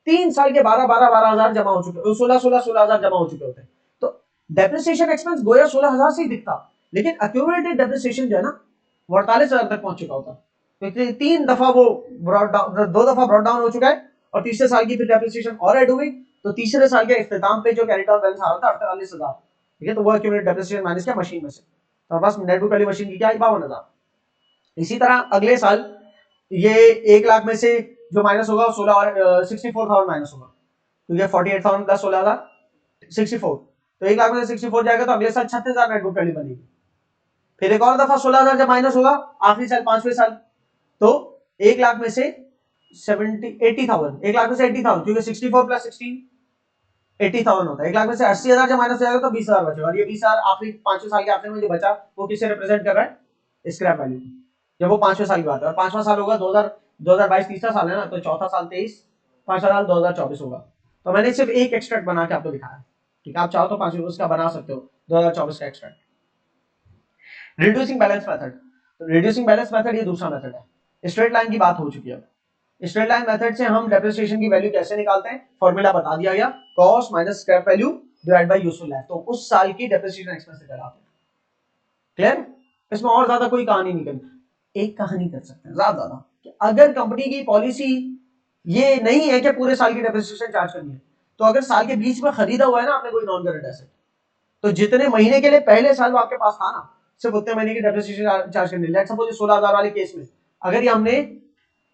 3 साल के 12,000 जमा हो चुके, 16,000 जमा हो चुके होते। तो डेप्रिसिएशन एक्सपेंस गोया 16,000 से ही दिखता, लेकिन एक्यूमुलेटेड डेप्रिसिएशन जो है ना, वो 48,000 तक पहुंच चुका होता। तो 3 दफा वो ब्रॉड डाउन, 2 दफा ब्रॉड डाउन हो चुका है, और तीसरे साल की फिर डेप्रिसिएशन और ऐड हुई। तो तीसरे साल के इख्तिताम पे जो कैरिड आउट बैलेंस आ रहा था 48,000, ठीक है? तो वो एक्यूमुलेटेड डेप्रिसिएशन माइनस किया मशीन में से, तो बस नेट बुक वाली मशीन की क्या 52,000। इसी तरह अगले साल ये 1 लाख में से जो माइनस होगा 16 और 64,000 माइनस होगा, क्योंकि 48,000 प्लस 16,000 64। तो 1 लाख में से 64 जाएगा, तो अगले साल 36,000 नेट बुक वैल्यू बनेगी। फिर एक और दफा 16,000 जब माइनस होगा आखिरी साल 5वें साल, तो 1 लाख में से 80,000, 1 लाख में से 80,000, क्योंकि 64 प्लस 16 80,000 होता है। 1 लाख में से 80,000 जब माइनस हो जाएगा तो 20,000 बचेगा, और ये 20,000 आखिरी 5वें साल के आखिर में जो बचा वो किसे रिप्रेजेंट कर रहा है? स्क्रैप वैल्यू, जब वो 5वें साल की बात है। और 5वां साल होगा 2022 तीसरा साल है ना, तो चौथा साल 23, 5वां साल 2024 होगा। तो मैंने सिर्फ एक एक्सट्रैक्ट बना के आपको दिखाया, ठीक है? आप चाहो तो 5वें उसका बना सकते हो 2024 का extract. Reducing balance method, reducing balance method ये दूसरा मेथड है। स्ट्रेट लाइन की बात हो चुकी है। स्ट्रेट लाइन मेथड से हम डेप्रिसिएशन की वैल्यू कैसे निकालते हैं? फॉर्मूला बता दिया गया, cost minus scrap value divide by useful life. तो उस साल की डेप्रिसिएशन एक्सपेंस निकालते हैं। क्लियर? इसमें और ज्यादा कोई कहानी नहीं करनी। एक कहानी कर सकते हैं ज्यादा कि अगर कंपनी की पॉलिसी ये नहीं है कि पूरे साल की डेप्रिसिएशन चार्ज करनी है, तो अगर साल के बीच में खरीदा हुआ है ना आपने कोई नॉन करंट एसेट, तो जितने महीने के लिए पहले साल वो आपके पास था ना, सिर्फ उतने महीने की डेप्रिसिएशन चार्ज करनी है। लेट्स सपोज 16,000 वाले केस में अगर ये हमने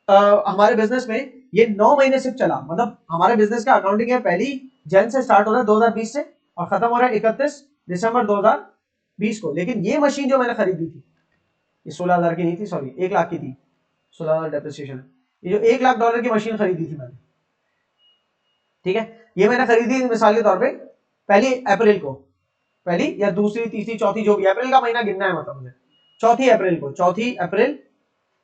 हमारे बिजनेस में ये 9 महीने सिर्फ चला, मतलब हमारे बिजनेस का अकाउंटिंग है 1 जनवरी से स्टार्ट हो रहा है 2020 से, और खत्म हो रहा है 31 दिसंबर 2020 को। लेकिन ये मशीन जो मैंने खरीदी थी, ये 16,000 की नहीं थी, सॉरी 1 लाख की थी, 16,000 डेप्रिसिएशन है। ये जो $1 लाख की मशीन खरीदी थी मैंने, ठीक है? ये मैंने खरीदी मिसाल के तौर पे 1 अप्रैल को, पहली या दूसरी तीसरी चौथी जो भी, अप्रैल का महीना गिनना है मतलब मुझे, 4 अप्रैल को, 4 अप्रैल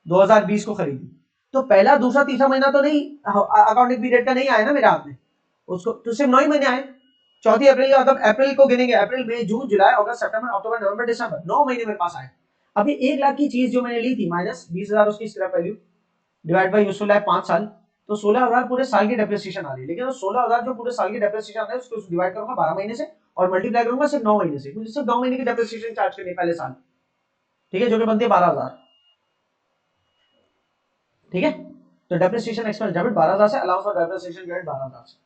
2020 को खरीदी। तो पहला दूसरा तीसरा महीना तो नहीं अकाउंटिंग पीरियड का नहीं आया ना मेरे हाथ में, उसको तो सिर्फ 9 ही महीने आए। 4 अप्रैल का मतलब अप्रैल को गिनेंगे, अप्रैल मई जून जुलाई अगस्त सितंबर अक्टूबर नवंबर दिसंबर, 9 महीने मेरे पास आए। अभी 1 लाख की चीज जो मैंने ली थी माइनस 20,000 उसकी scrap value divide by useful life 5 साल, तो 16,000 पूरे साल की डेप्रिसिएशन आ रही है। लेकिन वो 16,000 जो पूरे साल की डेप्रिसिएशन आ रही है उसको डिवाइड करूंगा 12 महीने से और मल्टीप्लाई करूंगा सिर्फ 9 महीने से, मुझे सिर्फ 9 महीने की डेप्रिसिएशन चार्ज करनी है पहले साल, ठीक है? जो कि बनती है 12,000, ठीक है? तो डेप्रिसिएशन एक्सपेंस डेबिट 12,000 से, अलाउंस फॉर डेप्रिसिएशन क्रेडिट 12,000 से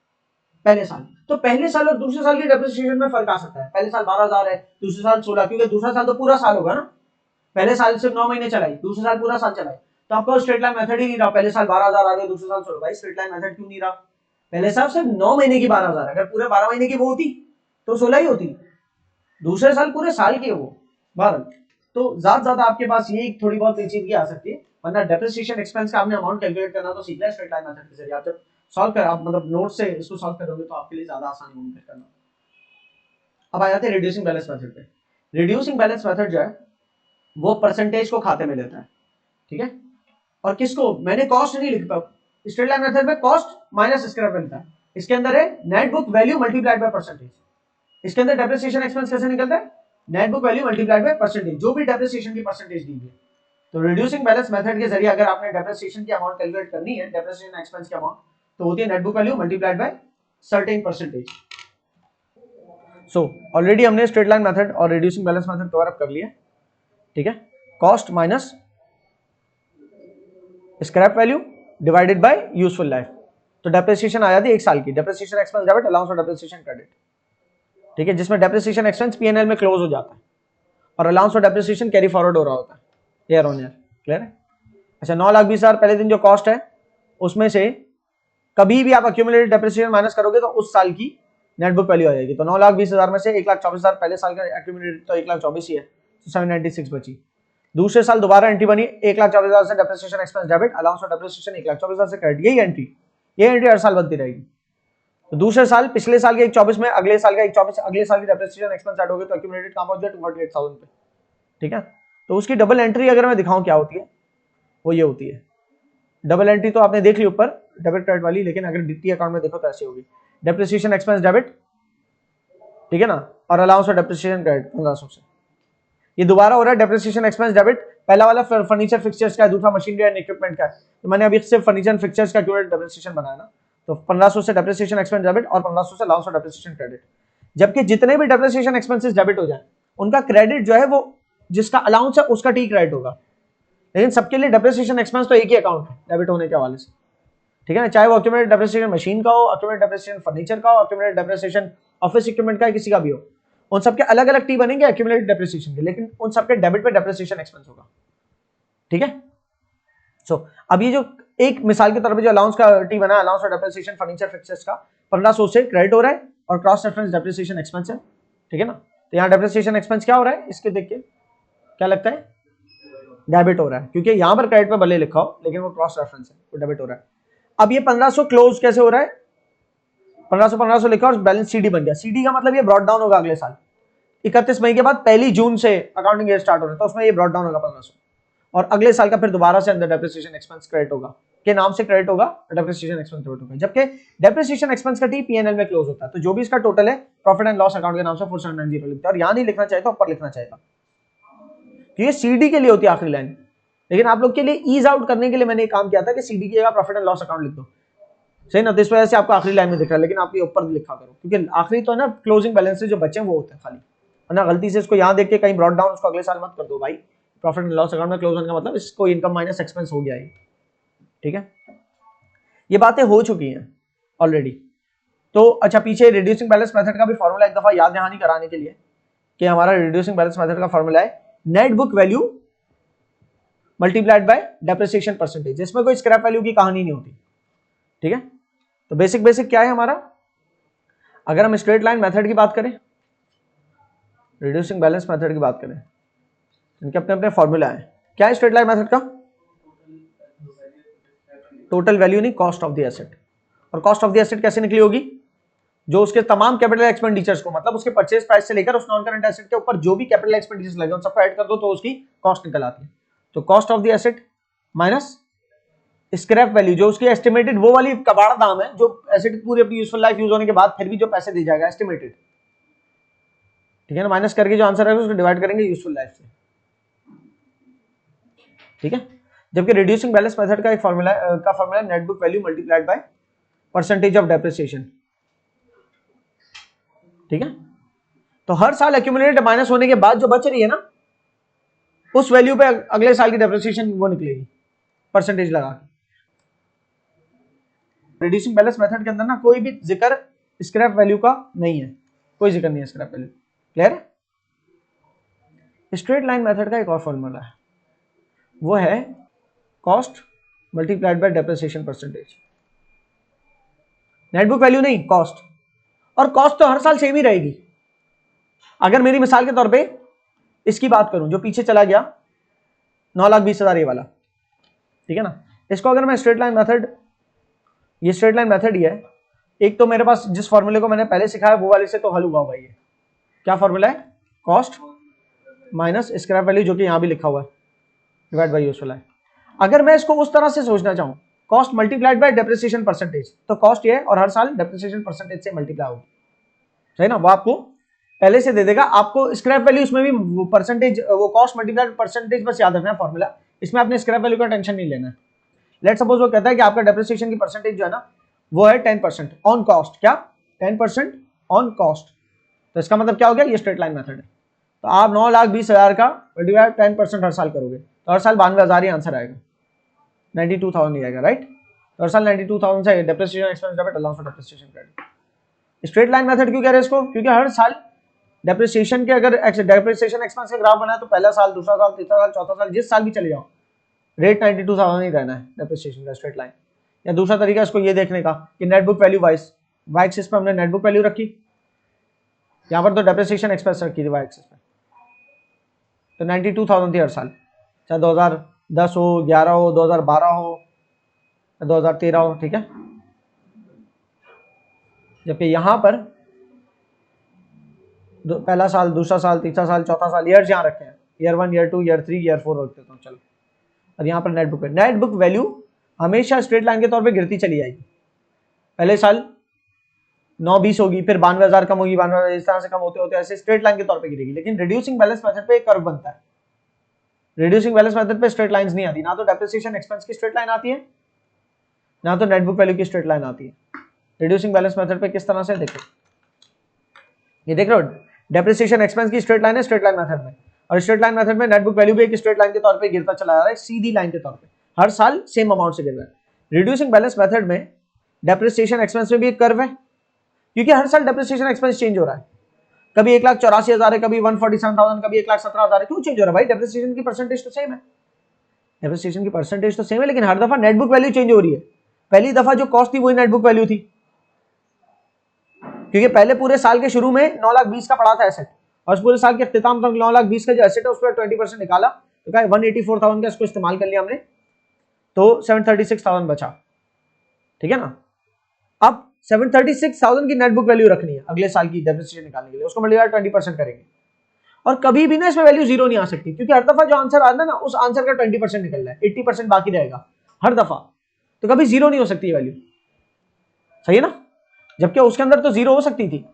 पहले साल। तो पहले साल और दूसरे साल की डेप्रिसिएशन में फर्क आ सकता है। पहले साल 12,000 है, दूसरे साल 16, क्योंकि दूसरा साल तो पूरा साल होगा ना, पहले साल सिर्फ 9 महीने चलाई, दूसरे साल पूरा साल चलाई। तो आपको स्ट्रेट लाइन मेथड ही नहीं रहा, पहले साल 12,000 आ रहे दूसरे साल 16, भाई स्ट्रेट लाइन मेथड क्यों नहीं रहा? पहले साल सिर्फ 9 महीने की 12,000, अगर पूरे 12 महीने की वो होती तो 16 ही होती, दूसरे साल पूरे साल की है वो 12। तो ज्यादा आपके पास ये थोड़ी बहुत पेचीदगी आ सकती है, वरना डेप्रिसिएशन एक्सपेंस का आपने अमाउंट कैलकुलेट करना तो सीखना है स्ट्रेट लाइन मेथड के जरिए। आप जब सॉल्व कर, आप मतलब नोट से इसको सॉल्व करोगे तो आपके लिए ज्यादा आसान होगा करना। अब आ जाते हैं रिड्यूसिंग बैलेंस मेथड पे। रिड्यूसिंग बैलेंस मेथड जो है वो परसेंटेज को खाते में लेता है, ठीक है? और किसको, मैंने कॉस्ट नहीं लिख पाया, स्ट्रेट लाइन मेथड में कॉस्ट माइनस स्क्रैप मिलता है, इसके अंदर है net book value multiplied by percentage. इसके अंदर डेप्रिसिएशन एक्सपेंस कैसे निकलता है? Net book value multiplied by percentage, जो भी डेप्रिसिएशन की परसेंटेज दी है। तो रिड्यूसिंग बैलेंस मेथड के जरिए अगर आपने डेप्रिसिएशन की अमाउंट कैलकुलेट करनी है, डेप्रिसिएशन एक्सपेंस की अमाउंट, तो होती है net book value multiplied by certain percentage. So already हमने स्ट्रेट लाइन मेथड और reducing balance method cover up कर लिया, ठीक है? Cost minus scrap value divided by useful life. तो डेप्रिसिएशन आ जाती है 1 साल की, depreciation expense debit, allowance for depreciation credit. ठीक है, जिसमें डेप्रिसिएशन एक्सपेंस पीएनएल में क्लोज हो जाता है और allowance for depreciation carry forward हो रहा होता है ईयर ऑन ईयर। क्लियर है? अच्छा, 9,20,000 पहले दिन जो कॉस्ट है उसमें से कभी भी आप अक्यूमुलेटेड डेप्रिसिएशन माइनस करोगे तो उस साल की नेट बुक वैल्यू आ जाएगी। तो 9,20,000 में से 1,24,000 पहले साल का अक्यूमुलेटेड तो 1,24,000 ही है, तो 796 बची। दूसरे साल दोबारा एंट्री बनी 1,24,000 से depreciation expense debit, allowance for depreciation 1,24,000 से क्रेडिट। यही एंट्री हर साल बनती रहेगी। तो दूसरे साल पिछले साल के 1,24 में अगले साल का 1,24 अगले साल की डेप्रिसिएशन एक्सपेंस ऐड हो गए तो अक्यूमुलेटेड कहां पहुंच गया 248,000 पे। ठीक है, तो उसकी डबल एंट्री अगर मैं दिखाऊं क्या होती है, वो ये होती है। डबल एंट्री तो आपने देख ली ऊपर डेबिट क्रेडिट वाली, लेकिन अगर डीटी अकाउंट में देखो तो ऐसी होगी, डेप्रिसिएशन एक्सपेंस डेबिट, ठीक है ना, और अलाउंस फॉर डेप्रिसिएशन क्रेडिट 1500 से। ये दोबारा हो रहा है डेप्रिसिएशन एक्सपेंस डेबिट, पहला वाला फर्नीचर फिक्सचर्स का है, दूसरा मशीनरी एंड इक्विपमेंट का है। तो मैंने अभी सिर्फ फर्नीचर एंड फिक्सचर्स का क्यूरेट डेप्रिसिएशन बनाया ना, तो 1500 से डेप्रिसिएशन एक्सपेंस डेबिट और 1500 से अलाउंस फॉर डेप्रिसिएशन क्रेडिट। जबकि जितने भी डेप्रिसिएशन एक्सपेंसेस डेबिट हो जाए उनका क्रेडिट जो है वो जिसका अलाउंस है उसका टी क्रेडिट होगा, लेकिन सबके लिए डेप्रिसिएशन एक्सपेंस तो एक ही अकाउंट है डेबिट होने के हवाले से। ठीक है ना, चाहे वो अक्यूमुलेटेड डेप्रिसिएशन मशीन का हो, अक्यूमुलेटेड डेप्रिसिएशन फर्नीचर का हो, अक्यूमुलेटेड डेप्रिसिएशन ऑफिस इक्विपमेंट का, किसी का भी हो, उन सबके अलग अलग टी बनेंगे अक्यूमुलेटेड डेप्रिसिएशन के, लेकिन उन सबके डेबिट पे डेप्रिसिएशन एक्सपेंस होगा। ठीक है, सो अब ये जो एक मिसाल के तौर पे जो अलाउंस का टी बना, allowance for depreciation furniture fixers का 1500 से क्रेडिट हो रहा है और क्रॉस रेफरेंस डेप्रिसिएशन एक्सपेंस है। ठीक है ना, तो यहाँ डेप्रिसिएशन एक्सपेंस क्या हो रहा है, इसके देख के क्या लगता है डेबिट हो रहा है, क्योंकि यहाँ पर क्रेडिट पे भले लिखा हो लेकिन वो क्रॉस रेफरेंस है, वो डेबिट हो रहा है। अब ये 1500 क्लोज कैसे हो रहा है, 1500 लिखा और बैलेंस सीडी बन गया। सीडी का मतलब ये ब्रॉड डाउन होगा अगले साल 31 मई के बाद, 1 जून से अकाउंटिंग ईयर स्टार्ट हो रहा है, तो उसमें ये ब्रॉड डाउन होगा 1500 और अगले साल का फिर दोबारा से अंदर डेप्रिसिएशन एक्सपेंस क्रेडिट होगा, के नाम से क्रेडिट होगा, डेप्रिसिएशन एक्सपेंस क्रेडिट होगा। जबकि डेप्रिसिएशन एक्सपेंस का टी पीएनएल में क्लोज होता है, तो जो भी इसका टोटल है प्रॉफिट एंड लॉस अकाउंट के नाम से 4790 लिखता है, और यहां नहीं लिखना चाहिए तो ऊपर लिखना चाहिए, तो ये सीडी के लिए होती है आखिरी लाइन। लेकिन आप लोग के लिए ईज आउट करने के लिए मैंने काम किया था कि सीडी की जगह प्रॉफिट एंड लॉस अकाउंट लिख दो, सही ना, तो इस वजह से आपको आखिरी लाइन में दिख रहा है, लेकिन आप ये ऊपर लिखा करो, क्योंकि आखिरी तो है ना क्लोजिंग बैलेंस जो बचे हैं वो होते हैं खाली, वरना गलती से इसको यहाँ देख के कहीं ब्रॉड डाउन उसको अगले साल मत कर दो भाई। प्रॉफिट एंड लॉस अकाउंट में क्लोज होने का मतलब इसको इनकम माइनस एक्सपेंस हो गया है। ठीक है, ये बातें हो चुकी हैं ऑलरेडी। तो अच्छा, पीछे रिड्यूसिंग बैलेंस मेथड का भी फॉर्मूला एक दफा याद दहानी कराने के लिए कि हमारा रिड्यूसिंग बैलेंस मेथड का फॉर्मूला है net book value multiplied by depreciation percentage, जिसमें कोई स्क्रैप वैल्यू की कहानी नहीं होती। ठीक है, तो बेसिक क्या है हमारा, अगर हम स्ट्रेट लाइन मेथड की बात करें, रिड्यूसिंग बैलेंस मेथड की बात करें, इनके अपने अपने फॉर्मूला है। क्या है स्ट्रेट लाइन मेथड का, टोटल वैल्यू नहीं, कॉस्ट ऑफ द एसेट। और कॉस्ट ऑफ द एसेट कैसे निकली होगी, जो उसके तमाम कैपिटल एक्सपेंडिचर्स को, मतलब उसके परचेज प्राइस से लेकर उस नॉन करंट एसेट के ऊपर जो भी कैपिटल एक्सपेंडिचर्स लगे उन सबको ऐड कर दो तो उसकी कॉस्ट निकल आती है। तो cost of the asset minus scrap value, जो उसकी एस्टिमेटेड वो वाली कबाड़ा दाम है जो एसेट पूरी अपनी यूजफुल लाइफ यूज होने के बाद फिर भी जो पैसे दे जाएगा एस्टिमेटेड। ठीक है ना, माइनस करके जो आंसर आएगा उसको डिवाइड करेंगे यूजफुल लाइफ से। ठीक है, जबकि रिड्यूसिंग बैलेंस मेथड का एक formula net book value multiplied by percentage of depreciation. ठीक है, तो हर साल एक्यूमुलेटेड माइनस होने के बाद जो बच रही है ना उस वैल्यू पे अगले साल की डेप्रिसिएशन वो निकलेगी परसेंटेज लगा के। रिड्यूसिंग बैलेंस मेथड के अंदर ना कोई भी जिक्र स्क्रैप वैल्यू का नहीं है, कोई जिक्र नहीं है scrap value. Clear? Straight line method का एक और फॉर्मूला है, वो है cost multiplied by depreciation percentage. Net book value नहीं, कॉस्ट, और कॉस्ट तो हर साल सेम ही रहेगी। अगर मेरी मिसाल के तौर पे इसकी बात करूं जो पीछे चला गया 9,20,000 ये वाला, ठीक है ना, इसको अगर मैं स्ट्रेट लाइन मेथड, ये स्ट्रेट लाइन मेथड ही है, एक तो मेरे पास जिस फॉर्मूले को मैंने पहले सिखाया वो वाले से तो हल हुआ हुआ ये। क्या फॉर्मूला है, कॉस्ट माइनस स्क्रैप वैल्यू, जो कि यहां भी लिखा हुआ है, डिवाइड बाय यूजफुल लाइफ। अगर मैं इसको उस तरह से सोचना चाहूं, cost multiplied by depreciation percentage, तो कॉस्ट ये है और हर साल डेप्रिसिएशन परसेंटेज से मल्टीप्लाई होगी, सही ना, वो आपको पहले से दे देगा। आपको स्क्रैप वैल्यू उसमें भी परसेंटेज, वो कॉस्ट मल्टीप्लाइड परसेंटेज बस याद रखना है फॉर्मूला, इसमें आपने स्क्रैप वैल्यू का टेंशन नहीं लेना है। लेट्स सपोज वो कहता है कि आपका डेप्रिसिएशन की परसेंटेज जो है ना वो है 10% ऑन कॉस्ट, क्या 10% ऑन कॉस्ट, तो इसका मतलब क्या हो गया, ये स्ट्रेट लाइन मेथड है। तो आप 9,20,000 का मल्टीप्लाई 10% हर साल करोगे तो हर साल 92,000 ही आंसर आएगा, 92,000 ही आएगा, राइट। तो हर साल 92,000 से depreciation expense debit, allowance for depreciation credit. Straight line method क्यों कह रहे हैं इसको? क्योंकि हर साल डेप्रिसिएशन के अगर डेप्रिसिएशन एक्सपेंस का ग्राफ बना है तो पहला साल, दूसरा साल, तीसरा साल, चौथा साल, जिस साल भी चले जाओ रेट 92,000 ही रहना है डेप्रिसिएशन का स्ट्रेट लाइन। या दूसरा तरीका इसको ये देखने का कि net book value wise, Y axis पे हमने नेट बुक वैल्यू रखी, यहाँ पर तो डेप्रिसिएशन एक्सपेंस रखी थी वाई एक्सिस पे, तो 92,000 थी हर साल, चाहे 2010 हो, 11 हो, 2012 हो, 2013 हो, ठीक है। जबकि यहाँ पर पहला साल, दूसरा साल, तीसरा साल, चौथा साल, ईयर यहाँ रखे हैं, ईयर 1, ईयर 2, ईयर 3, ईयर 4 रख देता हूँ, चलो। और यहाँ पर नेट बुक वैल्यू हमेशा स्ट्रेट लाइन के तौर पे गिरती चली जाएगी। पहले साल 9-20 होगी, फिर 92,000 कम होगी, 92,000 इस तरह से कम होते होते ऐसे स्ट्रेट लाइन के तौर पे गिरेगी। लेकिन रिड्यूसिंग बैलेंस मेथड पे एक कर्व बनता है, रिड्यूसिंग बैलेंस मेथड पे स्ट्रेट लाइंस नहीं आती, ना तो डेप्रिसिएशन एक्सपेंस की स्ट्रेट लाइन आती है, ना तो नेट बुक वैल्यू की स्ट्रेट लाइन आती है। रिड्यूसिंग बैलेंस मेथड पे किस तरह से, देखो ये देख रहे हो, डेप्रिसिएशन एक्सपेंस की स्ट्रेट लाइन है स्ट्रेट लाइन मेथड में, और स्ट्रेट लाइन मेथड में नेट बुक वैल्यू भी एक स्ट्रेट लाइन के तौर पे गिरता चला जा रहा है, सीधी लाइन के तौर पे, हर साल सेम अमाउंट से गिर रहा है। रिड्यूसिंग बैलेंस मेथड में डेप्रिसिएशन एक्सपेंस में भी एक कर्व है, क्योंकि हर साल डेप्रिसिएशन एक्सपेंस चेंज हो रहा है, कभी 1,84,000 है, कभी 147,000, कभी 1,17,000 है। क्यों चेंज हो रहा है भाई? डेप्रिसिएशन की परसेंटेज तो सेम है, डेप्रिसिएशन की परसेंटेज तो सेम है, लेकिन हर दफा नेट बुक वैल्यू चेंज हो रही है। पहली दफा जो कॉस्ट थी वही नेट बुक वैल्यू थी, क्योंकि पहले पूरे साल के शुरू में 9,20,000 का पड़ा था एसेट, और पूरे साल के अख्तिताम तक 9,20,000 का जो एसेट है उस पर 20% निकाला, तो क्या 184,000 का इसको इस्तेमाल कर लिया हमने, तो 736,000 बचा, ठीक है ना। अब 736,000 की नेट बुक वैल्यू रखनी है अगले साल की डेप्रिसिएशन निकालने के लिए, उसको मल्टीप्लाई 20% करेंगे, और कभी भी ना इसमें वैल्यू जीरो नहीं आ सकती, क्योंकि हर दफा जो आंसर आता है ना उस आंसर का 20% निकल रहा है, 80% बाकी रहेगा हर दफा, तो कभी जीरो नहीं हो सकती वैल्यू, सही है ना। जबकि उसके अंदर तो जीरो हो सकती थी।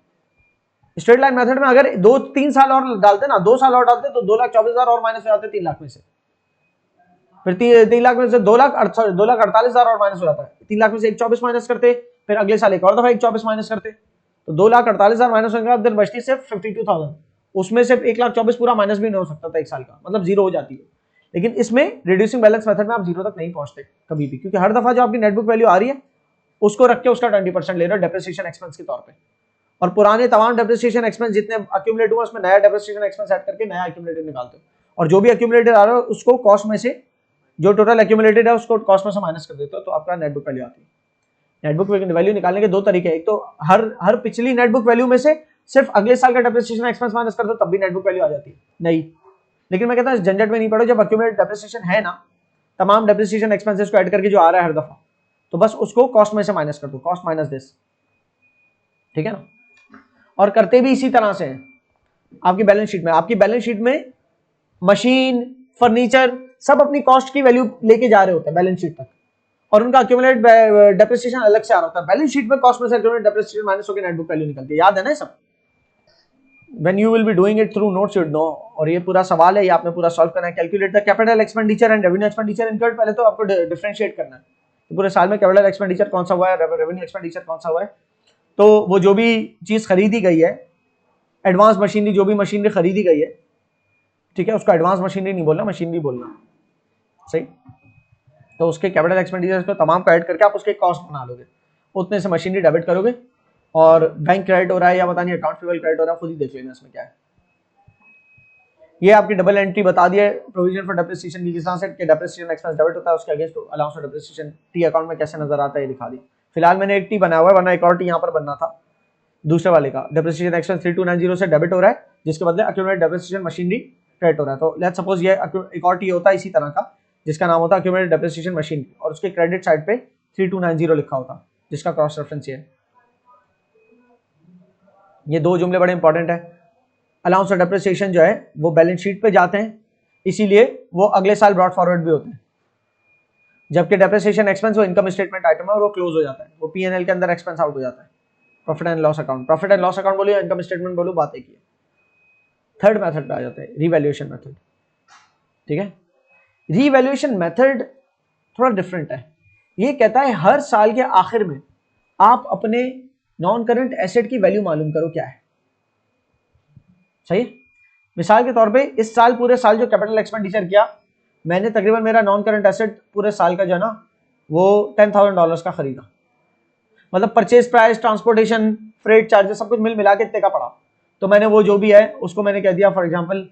स्ट्रेट लाइन मेथड में अगर 2-3 साल और डालते ना, 2 साल और डालते तो 2,24,000 और माइनस हो जाते 3 लाख में से, फिर 3 लाख में से 2,48,000 और माइनस हो जाता है, 3 लाख में से 1,24 माइनस करते, फिर अगले साल एक और दफा 1,24 माइनस करते, तो 2,48,000 माइनस होने के बाद बचती सिर्फ 52,000, उसमें सिर्फ 1,24,000 पूरा माइनस भी नहीं हो सकता था एक साल का, मतलब जीरो हो जाती है। लेकिन इसमें रिड्यूसिंग बैलेंस मेथड में आप जीरो तक नहीं पहुंचते कभी भी, क्योंकि हर दफा जो आपकी नेट बुक वैल्यू आ रही है उसको रख के उसका 20% ले रहे हो डेप्रिसिएशन एक्सपेंस के तौर पे, और पुराने तमाम डेप्रिसिएशन एक्सपेंस जितने अक्यूमुलेट हुए उसमें नया डेप्रिसिएशन एक्सपेंस ऐड करके नया अक्यूमुलेटेड निकालते हो, और जो भी अक्यूमुलेटेड आ रहा है उसको कॉस्ट में से, जो टोटल अक्यूमुलेटेड है उसको कॉस्ट में से माइनस कर देते हो, तो आपका नेट बुक वैल्यू आती है। नेट बुक वैल्यू निकालने के दो तरीके हैं, एक तो हर पिछली नेट बुक वैल्यू में से सिर्फ अगले साल का डेप्रिसिएशन एक्सपेंस माइनस कर दो, तब भी नेट बुक वैल्यू आ जाती है। नहीं, लेकिन मैं कहता हूं झंझट में नहीं पड़ो, जब अक्यूमुलेटेड डेप्रिसिएशन है ना, तमाम डेप्रिसिएशन एक्सपेंसेस को ऐड करके जो आ रहा है हर दफा, तो बस उसको कॉस्ट में से माइनस कर दो, कॉस्ट माइनस दिस, ठीक है ना। और करते भी इसी तरह से आपकी बैलेंस शीट में, आपकी बैलेंस शीट में मशीन, फर्नीचर सब अपनी कॉस्ट की वैल्यू लेके जा रहे होते हैं बैलेंस शीट तक, और उनका अक्यूमुलेटेड डेप्रिसिएशन अलग से आ रहा होता है। बैलेंस शीट में कॉस्ट में से अक्यूमुलेटेड डेप्रिसिएशन माइनस होकर नेट बुक वैल्यू निकलती है, याद है ना सब। When you will be doing it through notes, you know, और ये पूरा सवाल है, ये आपने पूरा सॉल्व करना है। Calculate the capital expenditure and revenue expenditure incurred, पहले तो आपको डिफरेंशिएट करना है तो पूरे साल में कैपिटल एक्सपेंडिचर कौन सा हुआ है, रेवेन्यू एक्सपेंडिचर कौन सा हुआ है। तो वो जो भी चीज खरीदी गई है, एडवांस मशीनरी, जो भी मशीनरी खरीदी गई है, ठीक है, उसको एडवांस मशीनरी नहीं बोलना, मशीनरी बोलना, सही। तो उसके कैपिटल एक्सपेंडिचर को तमाम को ऐड करके आप उसके कॉस्ट बना लोगे, उतने से मशीनरी डेबिट करोगे, और बैंक क्रेडिट हो रहा है या पता नहीं अकाउंट पेबल क्रेडिट हो रहा है, खुद ही देख लेना इसमें क्या है। ये आपकी डबल एंट्री बता दी है प्रोविजन फॉर डेप्रिसिएशन की, किस तरह से डेप्रिसिएशन एक्सपेंस डेबिट होता है, उसके against allowance for depreciation T account में कैसे नजर आता है, ये दिखा दी। फिलहाल मैंने एक टी बनाया हुआ है, वरना एक और टी यहाँ पर बनना था दूसरे वाले का। डेप्रिसिएशन एक्सपेंस 3290 से डेबिट हो रहा है, जिसके बदले अक्यूमुलेटेड डेप्रिसिएशन मशीनरी क्रेडिट हो रहा है। तो लेट्स सपोज ये एक और टी होता है इसी तरह का, जिसका नाम होता है अक्यूमुलेटेड डेप्रिसिएशन मशीनरी, और उसके क्रेडिट साइड पे 3290 लिखा होता, जिसका क्रॉस रेफरेंस ये है। ये दो जुमले बड़े इंपॉर्टेंट है। अलाउंस फॉर डेप्रिसिएशन जो है वो बैलेंस शीट पे जाते हैं, इसीलिए वो अगले साल ब्रॉट फॉरवर्ड भी होते हैं, जबकि डेप्रिसिएशन एक्सपेंस वो इनकम स्टेटमेंट आइटम है और वो क्लोज हो जाता है, वो पीएनएल के अंदर एक्सपेंस आउट हो जाता है। Profit and loss account, profit and loss account बोलो या इनकम स्टेटमेंट बोलो, बात एक ही है। थर्ड मेथड पे आ जाता है, रिवैल्यूएशन मेथड, ठीक है। रिवैल्यूएशन मेथड थोड़ा डिफरेंट है, ये कहता है हर साल के आखिर में आप अपने नॉन करंट एसेट की वैल्यू मालूम करो क्या है, सही। मिसाल के तौर पे इस साल पूरे साल जो कैपिटल एक्सपेंडिचर किया मैंने, तकरीबन मेरा नॉन करंट एसेट पूरे साल का जो है ना वो $10,000 का खरीदा, मतलब purchase price, transportation, freight charges सब कुछ मिल मिला के इतने का पड़ा, तो मैंने वो जो भी है उसको मैंने कह दिया फॉर एग्जांपल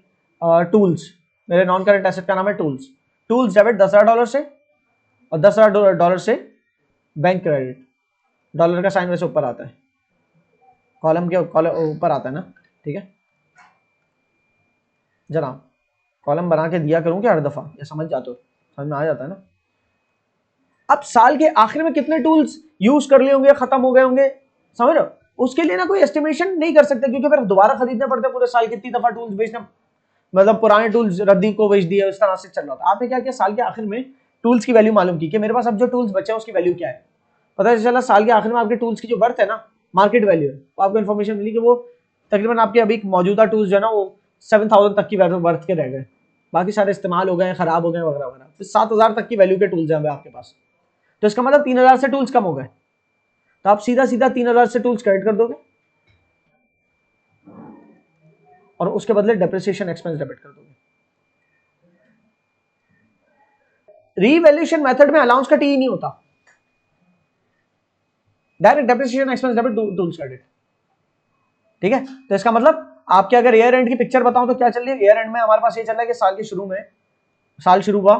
टूल्स, मेरे नॉन करंट एसेट का नाम है टूल्स, टूल्स डेबिट $10,000 से और $10,000 से बैंक क्रेडिट, डॉलर का साइन वैसे ऊपर आता है, कॉलम के ऊपर आता है ना, ठीक है जनाब, कॉलम बना के दिया करूं क्या हर दफा, ये समझ जाते हो, समझ में आ जाता है ना। अब साल के आखिर में कितने टूल्स यूज कर लिए होंगे, खत्म हो गए होंगे, समझ रहे हो, उसके लिए ना कोई एस्टिमेशन नहीं कर सकते, क्योंकि फिर दोबारा खरीदने पड़ते हैं पूरे साल, कितनी दफा टूल्स बेचना, मतलब पुराने टूल्स रद्दी को बेच दिए, उस तरह से चल रहा था। आपने क्या किया, साल के आखिर में टूल्स की वैल्यू मालूम की कि मेरे पास अब जो टूल्स बचे हैं उसकी वैल्यू क्या है, पता चला साल के आखिर में आपके टूल्स की जो वर्थ है ना, मार्केट वैल्यू है, तो आपको इन्फॉर्मेशन मिली कि वो तकरीबन आपके अभी मौजूदा टूल्स जो है ना वो 7,000 तक की वर्थ के रह गए, बाकी सारे इस्तेमाल हो गए, खराब हो गए वगैरह वगैरह, फिर 7,000 तक की वैल्यू के टूल्स हैं आपके पास, तो इसका मतलब 3,000 से टूल्स कम हो गए, तो आप सीधा सीधा 3,000 से टूल्स क्रेडिट कर दोगे और उसके बदले डेप्रिसिएशन एक्सपेंस डेबिट कर दोगे। रीवैल्यूएशन मेथड में अलाउंस का टी नहीं होता, direct depreciation expense debit tools credit, ठीक है। तो इसका मतलब आपके अगर ईयर एंड की पिक्चर बताऊं तो क्या चल रही है, ईयर एंड में हमारे पास ये चल रहा है कि साल के शुरू में, साल शुरू हुआ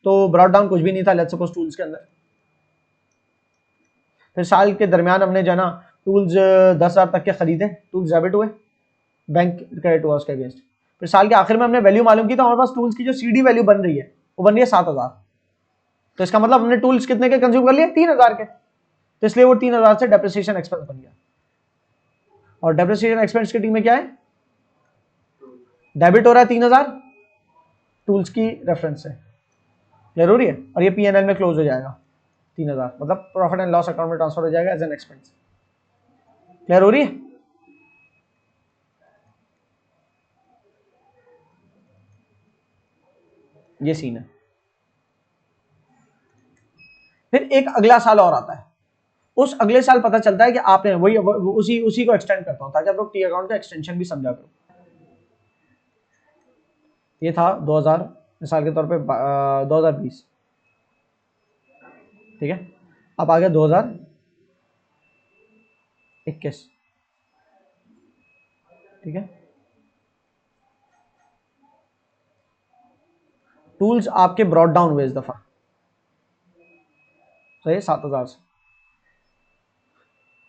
तो ब्रॉट डाउन कुछ भी नहीं था, लेट्स सपोज टूल्स के अंदर, फिर साल के दरमियान हमने जो ना टूल्स 10,000 तक के खरीदे, टूल्स डेबिट हुए, बैंक क्रेडिट हुआ उसके अगेंस्ट, फिर साल के आखिर में हमने वैल्यू मालूम की तो हमारे पास टूल्स की जो सीडी वैल्यू बन रही है वो बन रही है 7,000, तो इसका मतलब हमने टूल्स कितने के कंज्यूम कर लिए, 3,000 के, तो इसलिए वो 3,000 से डेप्रिसिएशन एक्सपेंस बन गया, और डेप्रिसिएशन एक्सपेंस की टीम में क्या है, डेबिट हो रहा है 3,000 टूल्स की रेफरेंस से, जरूरी है, और ये पीएनएल में क्लोज हो जाएगा 3,000, मतलब प्रॉफिट एंड लॉस अकाउंट में ट्रांसफर हो जाएगा एज एन एक्सपेंस, क्लियर हो रही है। ये सीन है। फिर एक अगला साल और आता है, उस अगले साल पता चलता है कि आपने वही उसी को एक्सटेंड करता हूं ताकि आप लोग टी अकाउंट का एक्सटेंशन भी समझा करो। ये था 2000 मिसाल के तौर पे 2020, ठीक है। अब आ गया 2021, ठीक है। टूल्स आपके ब्रॉड डाउन हुए इस दफा, सही है, 7,000 से,